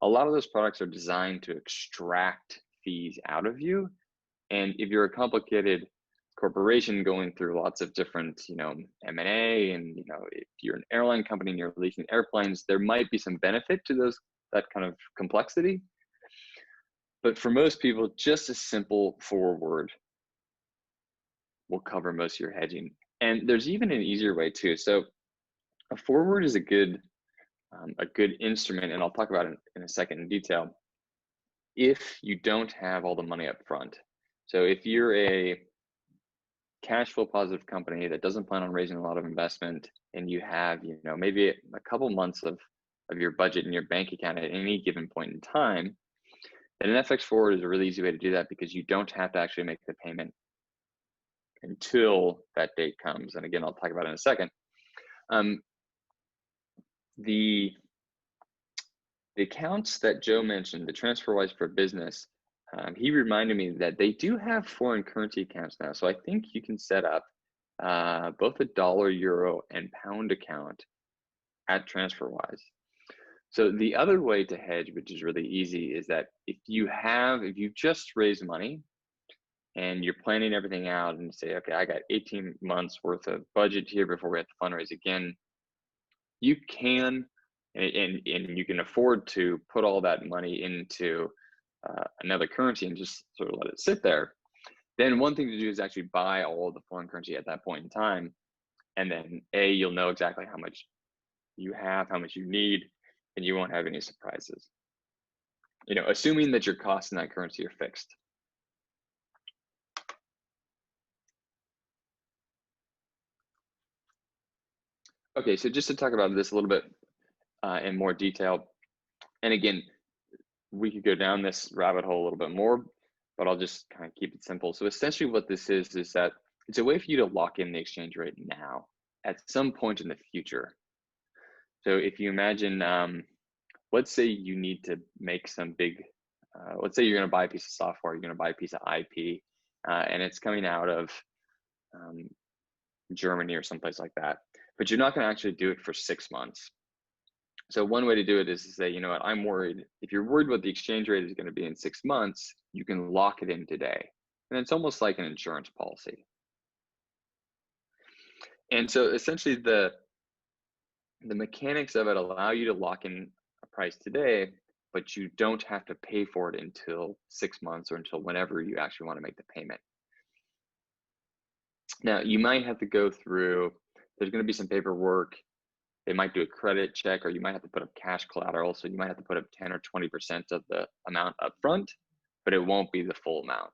a lot of those products are designed to extract fees out of you. And if you're a complicated corporation going through lots of different, you know, M&A, and, you know, if you're an airline company and you're leasing airplanes, there might be some benefit to that kind of complexity. But for most people, just a simple forward will cover most of your hedging. And there's even an easier way too. So a forward is a good instrument, and I'll talk about it in a second in detail, if you don't have all the money up front. So if you're a cash flow positive company that doesn't plan on raising a lot of investment, and you have, you know, maybe a couple months of your budget in your bank account at any given point in time, then an FX forward is a really easy way to do that, because you don't have to actually make the payment until that date comes. And again, I'll talk about it in a second. The accounts that Joe mentioned, the TransferWise for Business, he reminded me that they do have foreign currency accounts now. So I think you can set up both a dollar, euro, and pound account at TransferWise. So the other way to hedge, which is really easy, is that if you just raised money and you're planning everything out and say, okay, I got 18 months worth of budget here before we have to fundraise again, you can, and you can afford to put all that money into another currency and just sort of let it sit there. Then one thing to do is actually buy all of the foreign currency at that point in time. And then you'll know exactly how much you have, how much you need, and you won't have any surprises. You know, assuming that your costs in that currency are fixed. Okay, so just to talk about this a little bit in more detail, and again, we could go down this rabbit hole a little bit more, but I'll just kind of keep it simple. So essentially what this is that it's a way for you to lock in the exchange rate now at some point in the future. So if you imagine, let's say you need to make some big, let's say you're going to buy a piece of software, you're going to buy a piece of IP, and it's coming out of Germany or someplace like that, but you're not going to actually do it for 6 months. So one way to do it is to say, you know what, I'm worried. If you're worried what the exchange rate is going to be in 6 months, you can lock it in today. And it's almost like an insurance policy. And so essentially the mechanics of it allow you to lock in a price today, but you don't have to pay for it until 6 months or until whenever you actually want to make the payment. Now, you might have to go through, there's going to be some paperwork. They might do a credit check, or you might have to put up cash collateral. So you might have to put up 10 or 20% of the amount up front, but it won't be the full amount.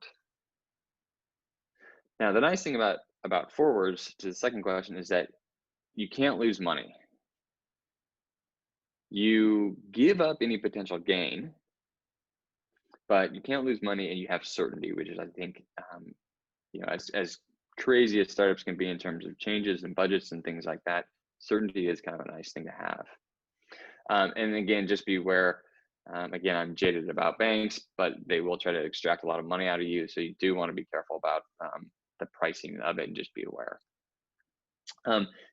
Now, the nice thing about forwards, to the second question, is that you can't lose money. You give up any potential gain, but you can't lose money, and you have certainty, which is, I think, you know, as crazy as startups can be in terms of changes and budgets and things like that, certainty is kind of a nice thing to have. And again, just be aware, again, I'm jaded about banks, but they will try to extract a lot of money out of you. So you do want to be careful about the pricing of it, and just be aware.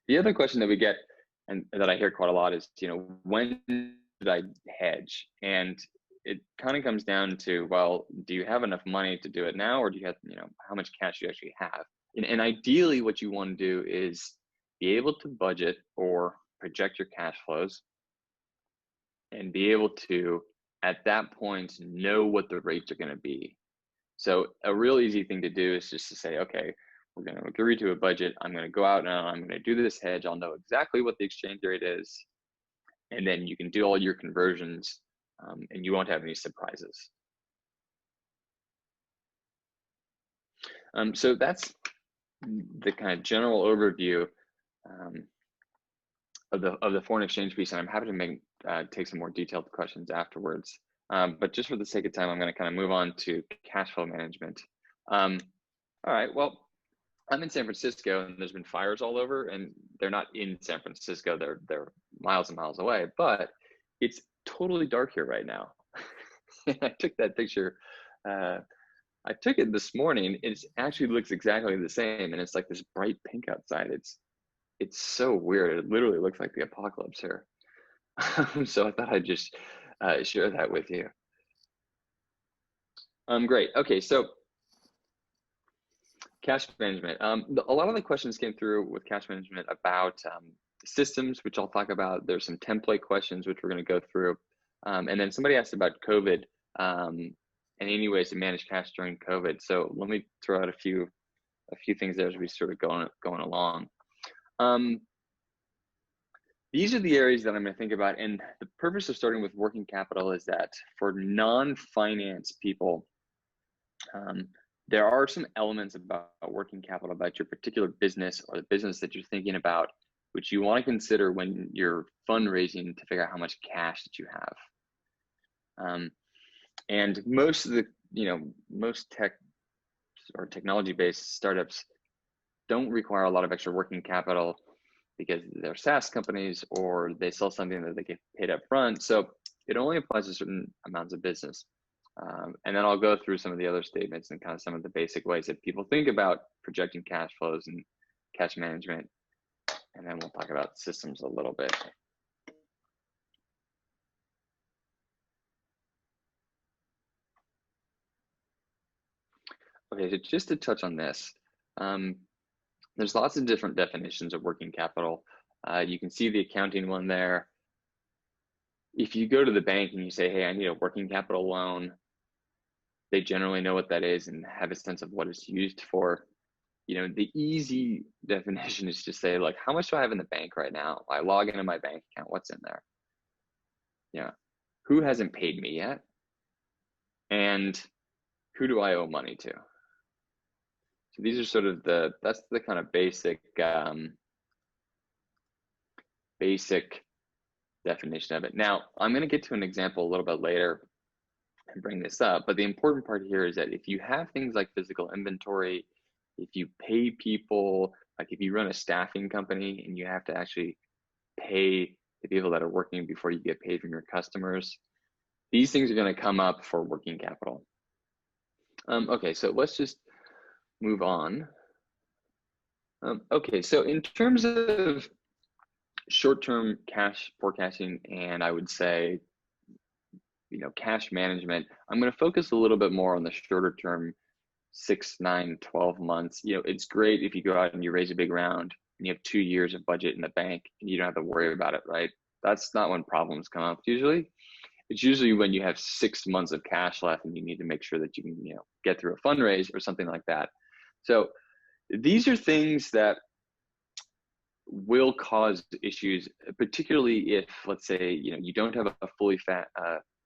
The other question that we get, and that I hear quite a lot, is, you know, when should I hedge? And it kind of comes down to, well, do you have enough money to do it now, or do you have, you know, how much cash you actually have? And ideally what you want to do is be able to budget or project your cash flows, and be able to, at that point, know what the rates are going to be. So a real easy thing to do is just to say, okay, we're going to agree to a budget. I'm going to go out and I'm going to do this hedge. I'll know exactly what the exchange rate is. And then you can do all your conversions, and you won't have any surprises. So that's the kind of general overview of the foreign exchange piece, and I'm happy to take some more detailed questions afterwards. But just for the sake of time, I'm going to kind of move on to cash flow management. All right, well, I'm in San Francisco and there's been fires all over, and they're not in San Francisco, they're miles and miles away, but it's totally dark here right now. I took that picture, I took it this morning. It actually looks exactly the same, and it's like this bright pink outside. It's so weird. It literally looks like the apocalypse here. So I thought I'd just share that with you. Great. Okay, so cash management. A lot of the questions came through with cash management about systems, which I'll talk about. There's some template questions, which we're going to go through. And then somebody asked about COVID and any ways to manage cash during COVID. So let me throw out a few things there as we sort of going along. These are the areas that I'm going to think about. And the purpose of starting with working capital is that for non-finance people, there are some elements about working capital, about your particular business or the business that you're thinking about, which you want to consider when you're fundraising to figure out how much cash that you have. And most of the, most tech or technology-based startups don't require a lot of extra working capital because they're SaaS companies or they sell something that they get paid up front. So it only applies to certain amounts of business. And then I'll go through some of the other statements and kind of some of the basic ways that people think about projecting cash flows and cash management. And then we'll talk about systems a little bit. Okay, so just to touch on this, there's lots of different definitions of working capital. You can see the accounting one there. If you go to the bank and you say, hey, I need a working capital loan, they generally know what that is and have a sense of what it's used for. The easy definition is to say, like, how much do I have in the bank right now? I log into my bank account, what's in there? Yeah, who hasn't paid me yet? And who do I owe money to? So these are sort of that's the kind of basic definition of it. Now, I'm going to get to an example a little bit later and bring this up, but the important part here is that if you have things like physical inventory, if you pay people, like if you run a staffing company and you have to actually pay the people that are working before you get paid from your customers, these things are going to come up for working capital. Okay, so let's just move on. Okay, so in terms of short-term cash forecasting, and I would say, cash management, I'm going to focus a little bit more on the shorter term, 6, 9, 12 months. It's great if you go out and you raise a big round and you have 2 years of budget in the bank and you don't have to worry about it, right? That's not when problems come up usually. It's usually when you have 6 months of cash left and you need to make sure that you can, get through a fundraise or something like that. So these are things that will cause issues, particularly if, let's say, you don't have a fully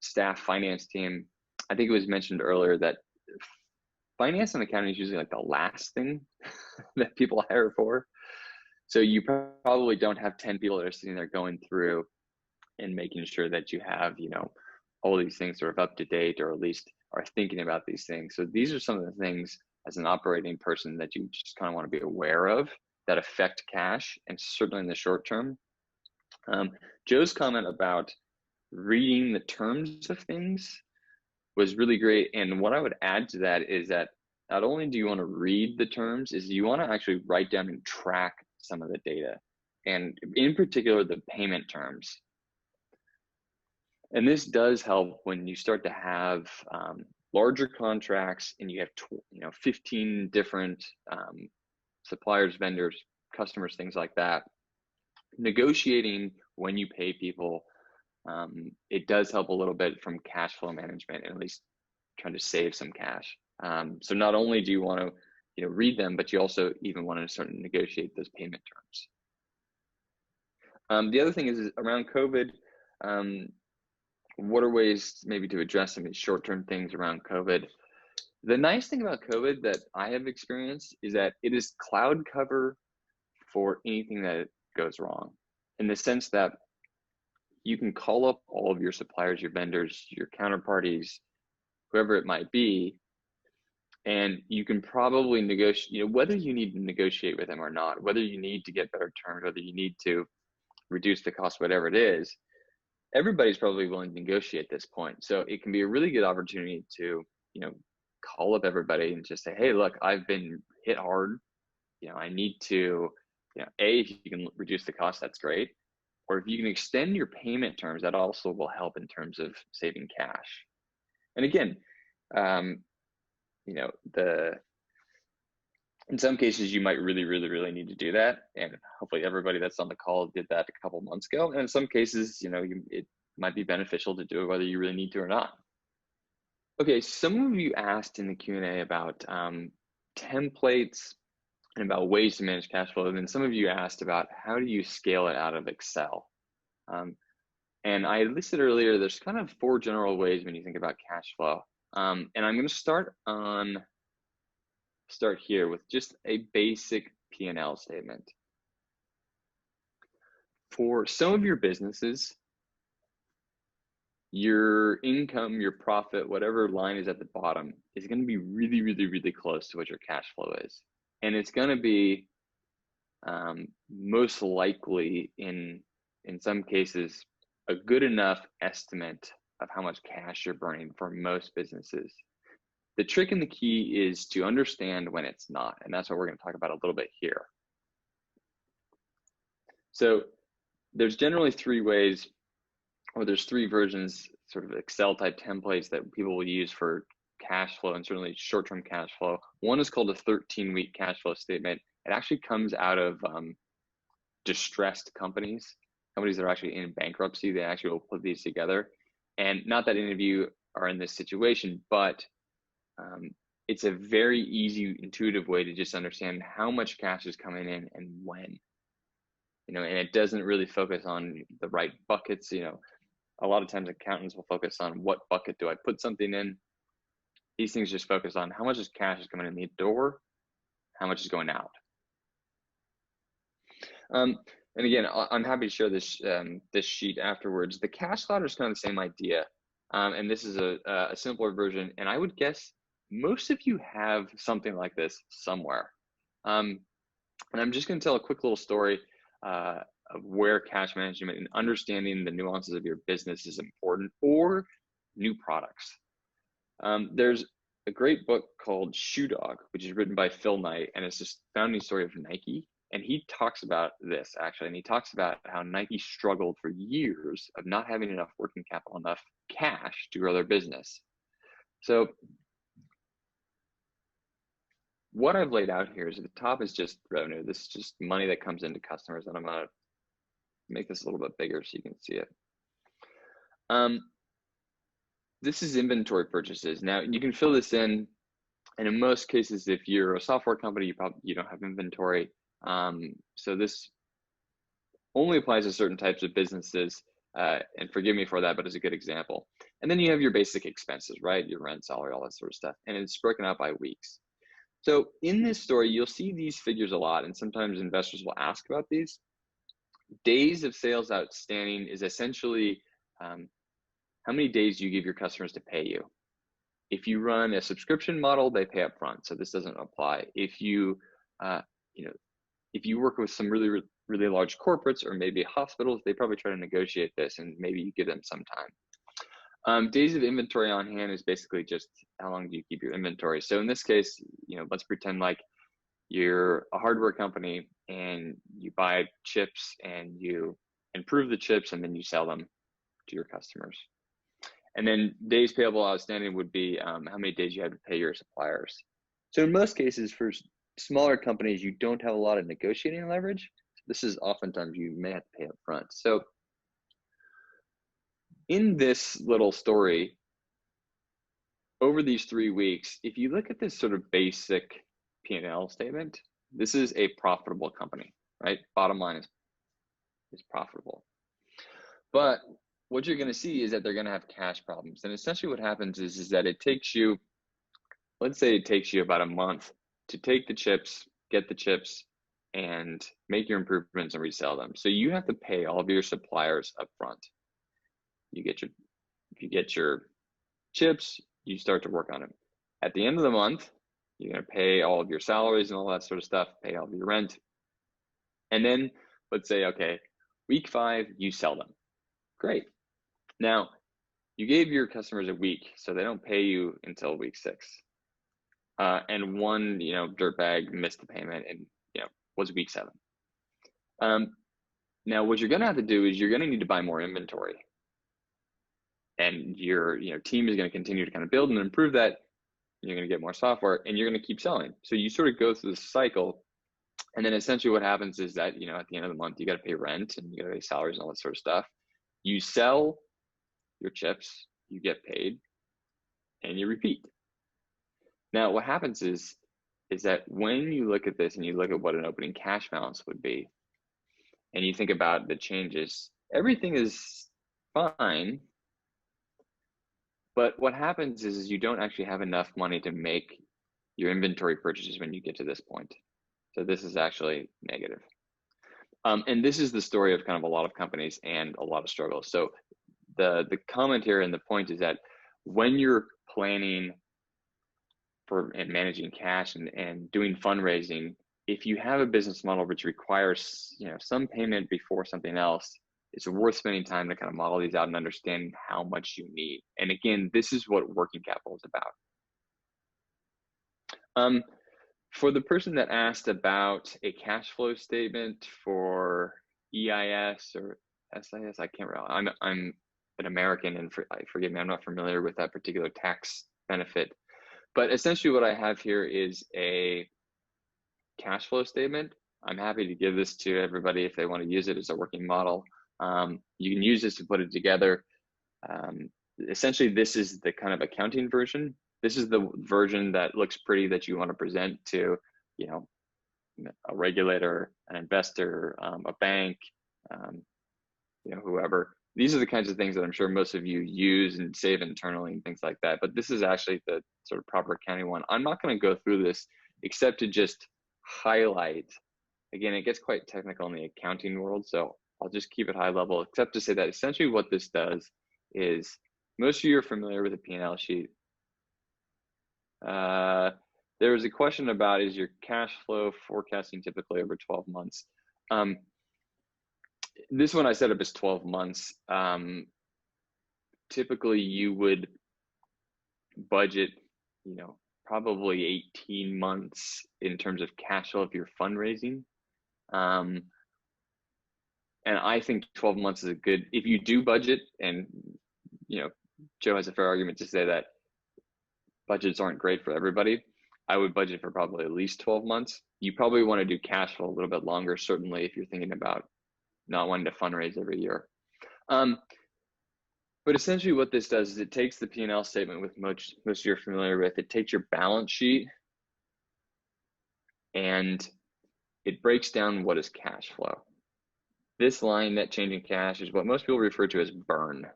staffed finance team. I think it was mentioned earlier that finance and accounting is usually like the last thing that people hire for. So you probably don't have 10 people that are sitting there going through and making sure that you have, all these things sort of up to date, or at least are thinking about these things. So these are some of the things as an operating person that you just kind of want to be aware of that affect cash, and certainly in the short term. Joe's comment about reading the terms of things was really great. And what I would add to that is that not only do you want to read the terms, is you want to actually write down and track some of the data, and in particular, the payment terms. And this does help when you start to have larger contracts and you have 15 different suppliers, vendors, customers, things like that. Negotiating when you pay people, it does help a little bit from cash flow management, and at least trying to save some cash. So not only do you want to read them, but you also even want to start to negotiate those payment terms. The other thing is around COVID. What are ways maybe to address some of these short-term things around COVID? The nice thing about COVID that I have experienced is that it is cloud cover for anything that goes wrong, in the sense that you can call up all of your suppliers, your vendors, your counterparties, whoever it might be, and you can probably negotiate, whether you need to negotiate with them or not, whether you need to get better terms, whether you need to reduce the cost, whatever it is, everybody's probably willing to negotiate at this point. So it can be a really good opportunity to, call up everybody and just say, hey, look, I've been hit hard. I need to, if you can reduce the cost, that's great. Or if you can extend your payment terms, that also will help in terms of saving cash. And again, in some cases you might really, really, really need to do that. And hopefully everybody that's on the call did that a couple months ago. And in some cases, it might be beneficial to do it whether you really need to or not. Okay, some of you asked in the Q&A about templates and about ways to manage cash flow. And then some of you asked about how do you scale it out of Excel? And I listed earlier, there's kind of 4 general ways when you think about cash flow. And I'm going to start here with just a basic P&L statement. For some of your businesses, your income, your profit, whatever line is at the bottom is going to be really, really, really close to what your cash flow is. And it's going to be most likely in some cases, a good enough estimate of how much cash you're burning for most businesses. The trick and the key is to understand when it's not, and that's what we're going to talk about a little bit here. So there's generally 3 ways, or there's 3 versions, sort of Excel type templates that people will use for cash flow and certainly short-term cash flow. One is called a 13-week cash flow statement. It actually comes out of distressed companies that are actually in bankruptcy. They actually will put these together. And not that any of you are in this situation, but it's a very easy, intuitive way to just understand how much cash is coming in and when. And it doesn't really focus on the right buckets. A lot of times accountants will focus on what bucket do I put something in. These things just focus on how much cash is coming in the door, how much is going out. And again, I'm happy to share this this sheet afterwards. The cash ladder is kind of the same idea, and this is a simpler version. And I would guess most of you have something like this somewhere. And I'm just going to tell a quick little story of where cash management and understanding the nuances of your business is important, or new products. There's a great book called Shoe Dog, which is written by Phil Knight, and it's this founding story of Nike. And he talks about this actually, and he talks about how Nike struggled for years of not having enough working capital, enough cash to grow their business. So what I've laid out here is at the top is just revenue. This is just money that comes into customers, and I'm gonna make this a little bit bigger so you can see it. This is inventory purchases. Now you can fill this in, and in most cases, if you're a software company, you don't have inventory. So this only applies to certain types of businesses, and forgive me for that, but it's a good example. And then you have your basic expenses, right? Your rent, salary, all that sort of stuff. And it's broken out by weeks. So in this story, you'll see these figures a lot, and sometimes investors will ask about these. Days of sales outstanding is essentially how many days you give your customers to pay you. If you run a subscription model, they pay up front, so this doesn't apply. If you if you work with some really, really large corporates or maybe hospitals, they probably try to negotiate this, and maybe you give them some time. Days of inventory on hand is basically just how long do you keep your inventory. So in this case, let's pretend like you're a hardware company and you buy chips and you improve the chips and then you sell them to your customers. And then days payable outstanding would be how many days you have to pay your suppliers. So in most cases, for smaller companies, you don't have a lot of negotiating leverage. This is oftentimes you may have to pay up front. So in this little story, over these 3 weeks, if you look at this sort of basic P&L statement, this is a profitable company, right? Bottom line is profitable. But what you're going to see is that they're going to have cash problems. And essentially what happens is that it takes you, let's say it takes you about a month to take the chips, get the chips, and make your improvements and resell them. So you have to pay all of your suppliers up front. if you get your chips, you start to work on them. At the end of the month, you're going to pay all of your salaries and all that sort of stuff, pay all of your rent. And then let's say, okay, week 5, you sell them. Great. Now, you gave your customers a week, so they don't pay you until week 6. And one, dirtbag missed the payment and, was week 7. Now, what you're going to have to do is you're going to need to buy more inventory. And your team is going to continue to kind of build and improve that. You're going to get more software and you're going to keep selling. So you sort of go through this cycle. And then essentially what happens is that, at the end of the month, you got to pay rent and you got to pay salaries and all that sort of stuff. You sell your chips, you get paid, and you repeat. Now, what happens is that when you look at this and you look at what an opening cash balance would be, and you think about the changes, everything is fine. But what happens is you don't actually have enough money to make your inventory purchases when you get to this point. So this is actually negative. And this is the story of kind of a lot of companies and a lot of struggles. So the comment here and the point is that when you're planning for and managing cash and doing fundraising, if you have a business model which requires some payment before something else, it's worth spending time to kind of model these out and understand how much you need. And again, this is what working capital is about. For the person that asked about a cash flow statement for EIS or SIS, I can't remember. I'm an American, and forgive me, I'm not familiar with that particular tax benefit. But essentially what I have here is a cash flow statement. I'm happy to give this to everybody if they want to use it as a working model. You can use this to put it together. Essentially, this is the kind of accounting version. This is the version that looks pretty that you want to present to, a regulator, an investor, a bank, whoever. These are the kinds of things that I'm sure most of you use and save internally and things like that. But this is actually the sort of proper accounting one. I'm not going to go through this except to just highlight. Again, it gets quite technical in the accounting world, so I'll just keep it high level, except to say that essentially what this does is, most of you are familiar with a P&L sheet. There was a question about, is your cash flow forecasting typically over 12 months? This one I set up as 12 months. Typically you would budget, probably 18 months in terms of cash flow if you're fundraising. And I think 12 months is a good, if you do budget, and Joe has a fair argument to say that budgets aren't great for everybody. I would budget for probably at least 12 months. You probably want to do cash flow a little bit longer, certainly if you're thinking about not wanting to fundraise every year. But essentially what this does is it takes the P&L statement, with most of you are familiar with, it takes your balance sheet and it breaks down what is cash flow. This line, net change in cash, is what most people refer to as burn.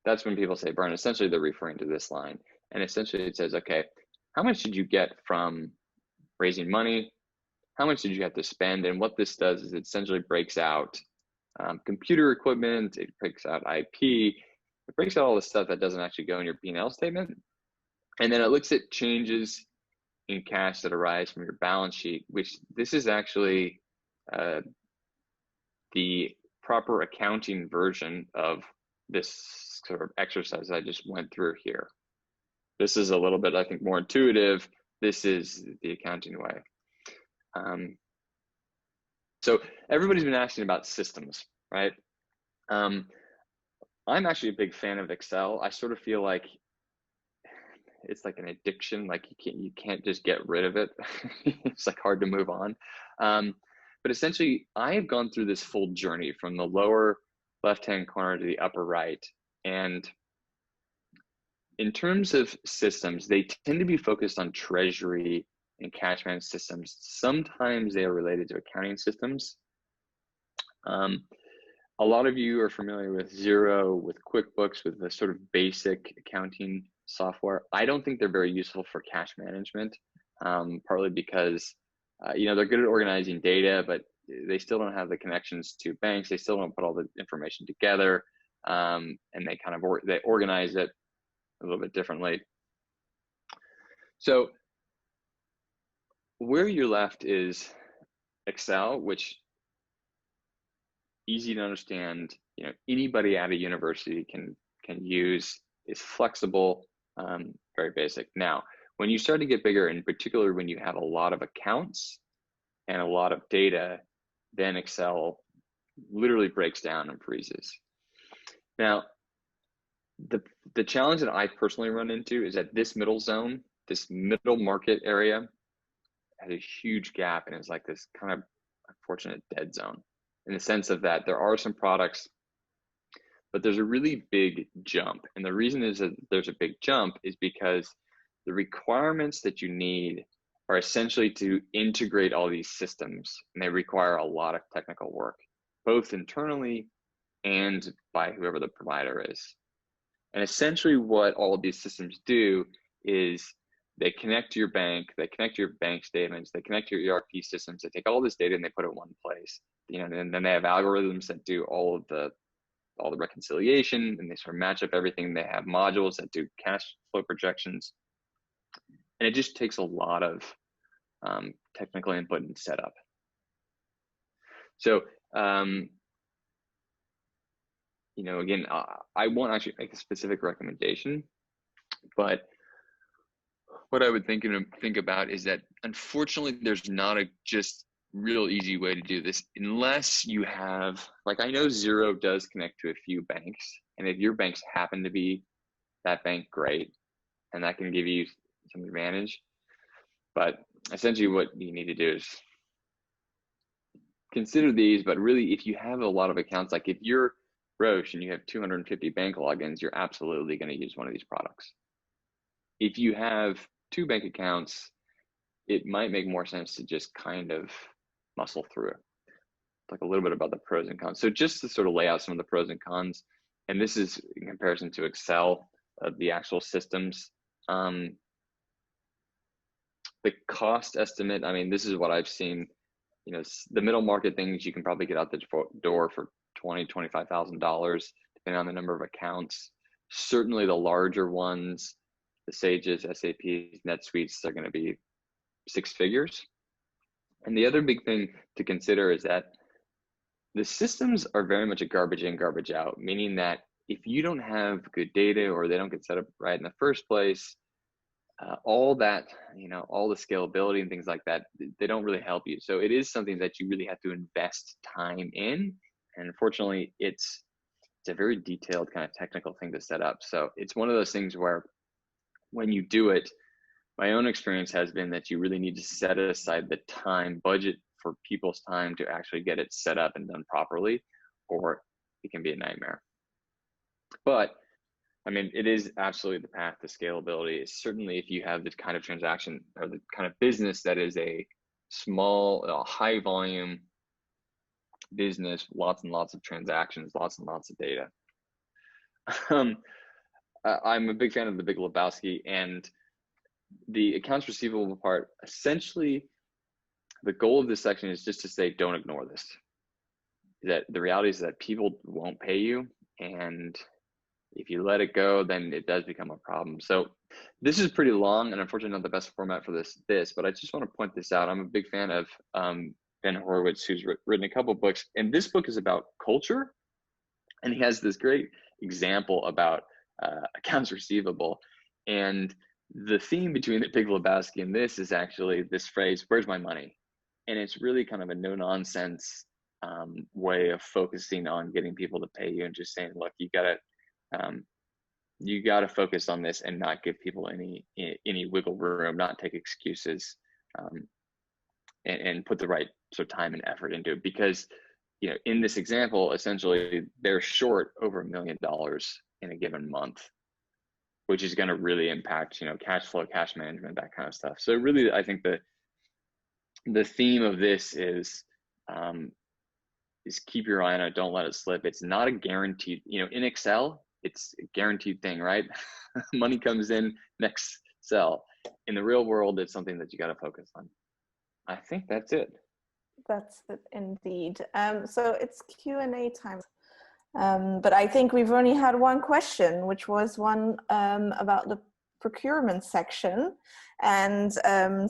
That's when people say burn. Essentially, they're referring to this line. And essentially it says, okay, how much did you get from raising money? How much did you have to spend? And what this does is it essentially breaks out computer equipment, it breaks out IP, it breaks out all the stuff that doesn't actually go in your P&L statement. And then it looks at changes in cash that arise from your balance sheet, which this is actually the proper accounting version of this sort of exercise I just went through here. This is a little bit, I think, more intuitive. This is the accounting way. So everybody's been asking about systems, right? I'm actually a big fan of Excel. I sort of feel like it's like an addiction. Like you can't just get rid of it. It's like hard to move on. But essentially, I have gone through this full journey from the lower left-hand corner to the upper right. And in terms of systems, they tend to be focused on treasury and cash management systems. Sometimes they are related to accounting systems. A lot of you are familiar with Xero, with QuickBooks, with the sort of basic accounting software. I don't think they're very useful for cash management, partly because they're good at organizing data, but they still don't have the connections to banks. They still don't put all the information together. and they kind of they organize it a little bit differently. So where you're left is Excel, which easy to understand, you know, anybody at a university can use, is flexible, very basic. Now, when you start to get bigger, in particular when you have a lot of accounts and a lot of data, then Excel literally breaks down and freezes. Now, the challenge that I personally run into is that this middle zone, this middle market area, has a huge gap, and it's like this kind of unfortunate dead zone, in the sense of that there are some products, but there's a really big jump. And the reason is that there's a big jump is because the requirements that you need are essentially to integrate all these systems, and they require a lot of technical work, both internally and by whoever the provider is. And essentially what all of these systems do is they connect to your bank, they connect to your bank statements, they connect to your ERP systems, they take all this data and they put it in one place. You know, and then they have algorithms that do all the reconciliation, and they sort of match up everything. They have modules that do cash flow projections. And it just takes a lot of technical input and setup. So, you know, again, I won't actually make a specific recommendation, but what I would think about is that unfortunately there's not a just real easy way to do this unless you have, like, I know Xero does connect to a few banks, and if your banks happen to be that bank, great, and that can give you some advantage. But essentially what you need to do is consider these, but really if you have a lot of accounts, like if you're Roche and you have 250 bank logins, you're absolutely going to use one of these products. If you have 2 bank accounts, it might make more sense to just kind of muscle through it. Like a little bit about the pros and cons. So just to sort of lay out some of the pros and cons, and this is in comparison to Excel, the actual systems. The cost estimate, I mean, this is what I've seen, you know, the middle market things you can probably get out the door for $20,000, $25,000, depending on the number of accounts. Certainly the larger ones, the Sages, SAPs, NetSuites, are going to be 6 figures. And the other big thing to consider is that the systems are very much a garbage in, garbage out, meaning that if you don't have good data or they don't get set up right in the first place, all that, you know, all the scalability and things like that, they don't really help you. So it is something that you really have to invest time in. And unfortunately, it's a very detailed kind of technical thing to set up. So it's one of those things where when you do it, my own experience has been that you really need to set aside the time, budget for people's time to actually get it set up and done properly, or it can be a nightmare. But I mean, it is absolutely the path to scalability. Certainly if you have the kind of transaction or the kind of business that is a small, high volume business, lots and lots of transactions, lots and lots of data. I'm a big fan of The Big Lebowski, and the accounts receivable part, essentially the goal of this section is just to say, don't ignore this. That the reality is that people won't pay you, and if you let it go, then it does become a problem. So this is pretty long, and unfortunately not the best format for this, but I just want to point this out. I'm a big fan of Ben Horowitz, who's written a couple books, and this book is about culture, and he has this great example about accounts receivable. And the theme between The Big Lebowski and this is actually this phrase, "Where's my money?" And it's really kind of a no-nonsense way of focusing on getting people to pay you and just saying, look, you gotta focus on this and not give people any wiggle room, not take excuses, and put the right sort of time and effort into it. Because, you know, in this example, essentially they're short over $1 million in a given month, which is going to really impact, you know, cash flow, cash management, that kind of stuff. So really, I think the theme of this is keep your eye on it, don't let it slip. It's not a guaranteed, you know, in Excel, it's a guaranteed thing, right? Money comes in, next cell. In the real world, it's something that you got to focus on. I think that's it. That's it indeed. So it's Q&A time. But I think we've only had one question, which was one about the procurement section. And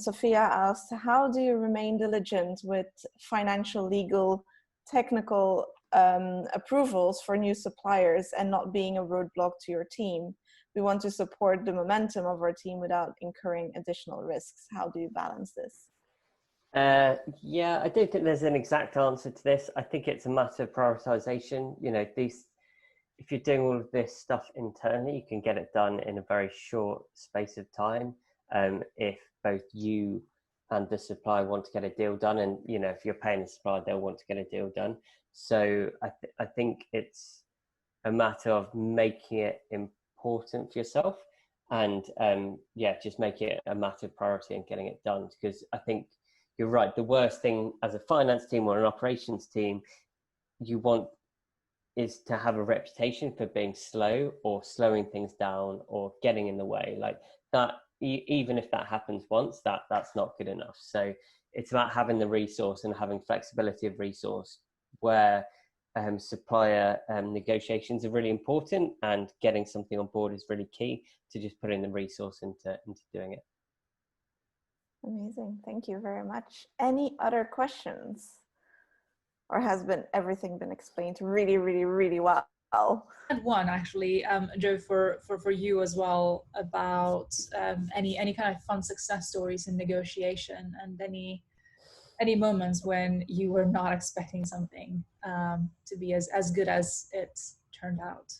Sophia asked, how do you remain diligent with financial, legal, technical approvals for new suppliers and not being a roadblock to your team? We want to support the momentum of our team without incurring additional risks. How do you balance this? Yeah, I don't think there's an exact answer to this. I think it's a matter of prioritization. You know, if you're doing all of this stuff internally, you can get it done in a very short space of time. If both you and the supplier want to get a deal done, and you know, if you're paying the supplier, they'll want to get a deal done. So I think it's a matter of making it important for yourself, and yeah, just make it a matter of priority and getting it done. Because I think you're right. The worst thing as a finance team or an operations team you want is to have a reputation for being slow or slowing things down or getting in the way. Like that, even if that happens once, that's not good enough. So it's about having the resource and having flexibility of resource where supplier negotiations are really important, and getting something on board is really key to just putting the resource into doing it. Amazing. Thank you very much. Any other questions? Or has everything been explained really, really, really well? I had one actually, Joe, for you as well, about any kind of fun success stories in negotiation, and any moments when you were not expecting something to be as good as it turned out.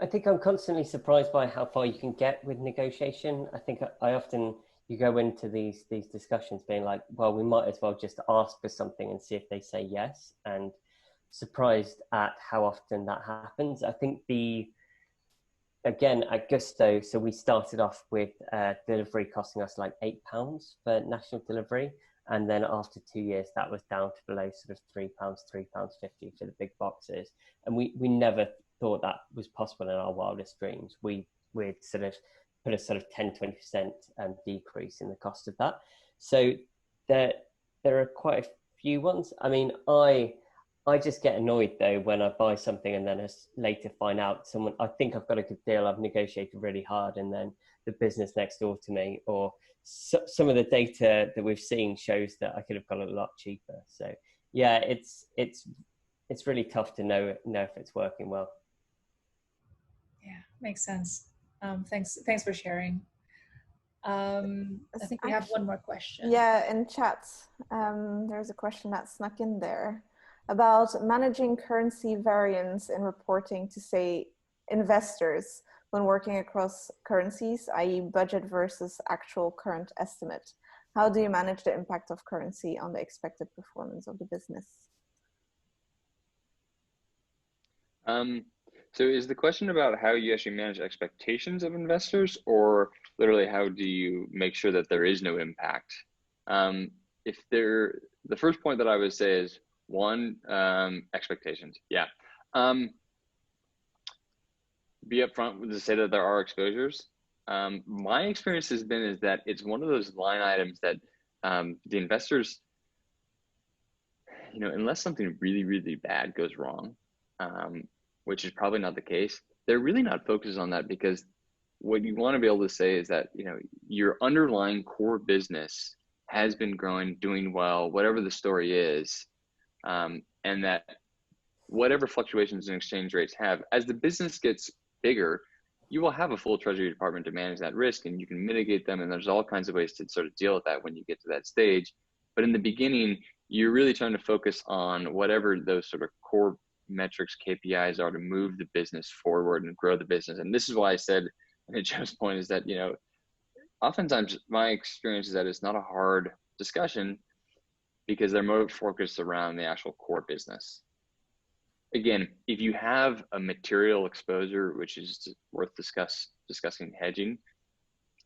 I think I'm constantly surprised by how far you can get with negotiation. I think I often, you go into these discussions being like, well, we might as well just ask for something and see if they say yes, and surprised at how often that happens. I think again, at Gusto, so we started off with delivery costing us like £8 for national delivery. And then after 2 years, that was down to below sort of £3, £3.50 for the big boxes. And we never thought that was possible in our wildest dreams. We'd sort of put a sort of 10-20% decrease in the cost of that. So there are quite a few ones. I mean, I just get annoyed though when I buy something and then later find out I think I've got a good deal, I've negotiated really hard, and then the business next door to me, or some of the data that we've seen shows that I could have got a lot cheaper. So yeah, it's really tough to know if it's working well. Yeah, makes sense. Thanks for sharing. I think we have one more question. Yeah, in chat, there's a question that snuck in there about managing currency variance in reporting to, say, investors when working across currencies, i.e. budget versus actual current estimate. How do you manage the impact of currency on the expected performance of the business? So is the question about how you actually manage expectations of investors, or literally how do you make sure that there is no impact? The first point that I would say is one, expectations. Yeah. Be upfront to say that there are exposures. My experience has been is that it's one of those line items that the investors, unless something really, really bad goes wrong, which is probably not the case, they're really not focused on that, because what you want to be able to say is that, your underlying core business has been growing, doing well, whatever the story is, and that whatever fluctuations in exchange rates have, as the business gets bigger, you will have a full treasury department to manage that risk, and you can mitigate them. And there's all kinds of ways to sort of deal with that when you get to that stage. But in the beginning, you're really trying to focus on whatever those sort of core metrics, KPIs are to move the business forward and grow the business. And this is why I said, and Joe's point is that, oftentimes my experience is that it's not a hard discussion because they're more focused around the actual core business. Again, if you have a material exposure, which is worth discussing hedging,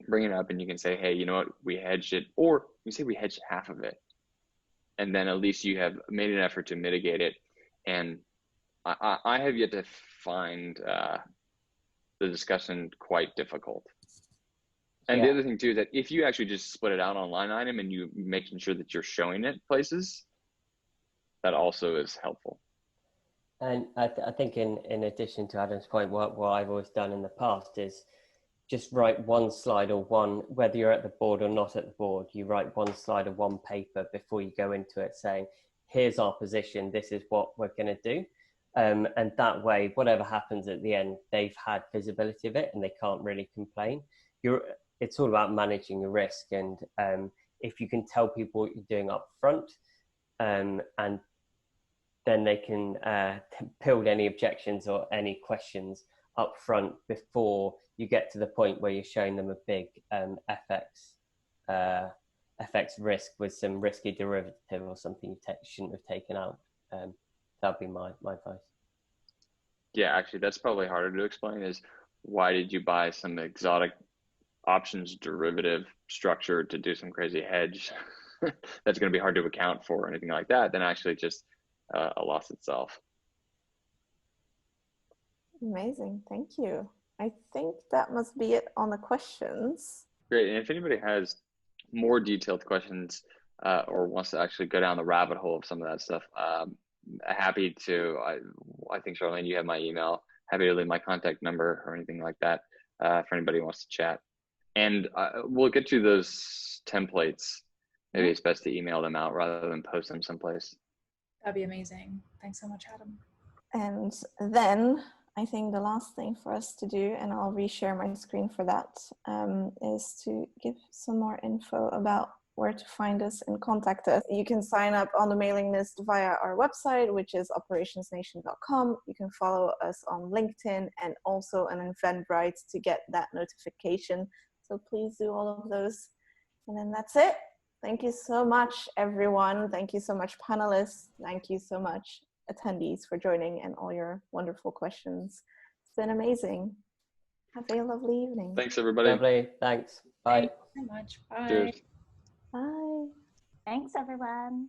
bring it up and you can say, hey, you know what, we hedged it, or you say we hedged half of it. And then at least you have made an effort to mitigate it. And I have yet to find the discussion quite difficult. And yeah. The other thing too is that if you actually just split it out on line item and you making sure that you're showing it places, that also is helpful. And I think in addition to Adam's point, what I've always done in the past is just write one slide or whether you're at the board or not at the board, you write one slide or one paper before you go into it saying, here's our position, this is what we're going to do. And that way, whatever happens at the end, they've had visibility of it and they can't really complain. It's all about managing the risk. And if you can tell people what you're doing up front, and then they can build any objections or any questions up front before you get to the point where you're showing them a big FX risk with some risky derivative or something you shouldn't have taken out. That'd be my advice. Yeah, actually, that's probably harder to explain is why did you buy some exotic options derivative structure to do some crazy hedge that's going to be hard to account for or anything like that than actually just a loss itself. Amazing, thank you. I think that must be it on the questions. Great, and if anybody has more detailed questions or wants to actually go down the rabbit hole of some of that stuff, happy to. I think, Charlene, you have my email. Happy to leave my contact number or anything like that for anybody who wants to chat. And we'll get you those templates. Maybe it's best to email them out rather than post them someplace. That'd be amazing. Thanks so much, Adam. And then I think the last thing for us to do, and I'll reshare my screen for that, is to give some more info about where to find us and contact us. You can sign up on the mailing list via our website, which is operationsnation.com. You can follow us on LinkedIn and also on Eventbrite to get that notification. So please do all of those. And then that's it. Thank you so much, everyone. Thank you so much, panelists. Thank you so much, attendees, for joining and all your wonderful questions. It's been amazing. Have a lovely evening. Thanks, everybody. Lovely. Thanks. Bye. Thank you so much. Bye. Cheers. Bye. Thanks, everyone.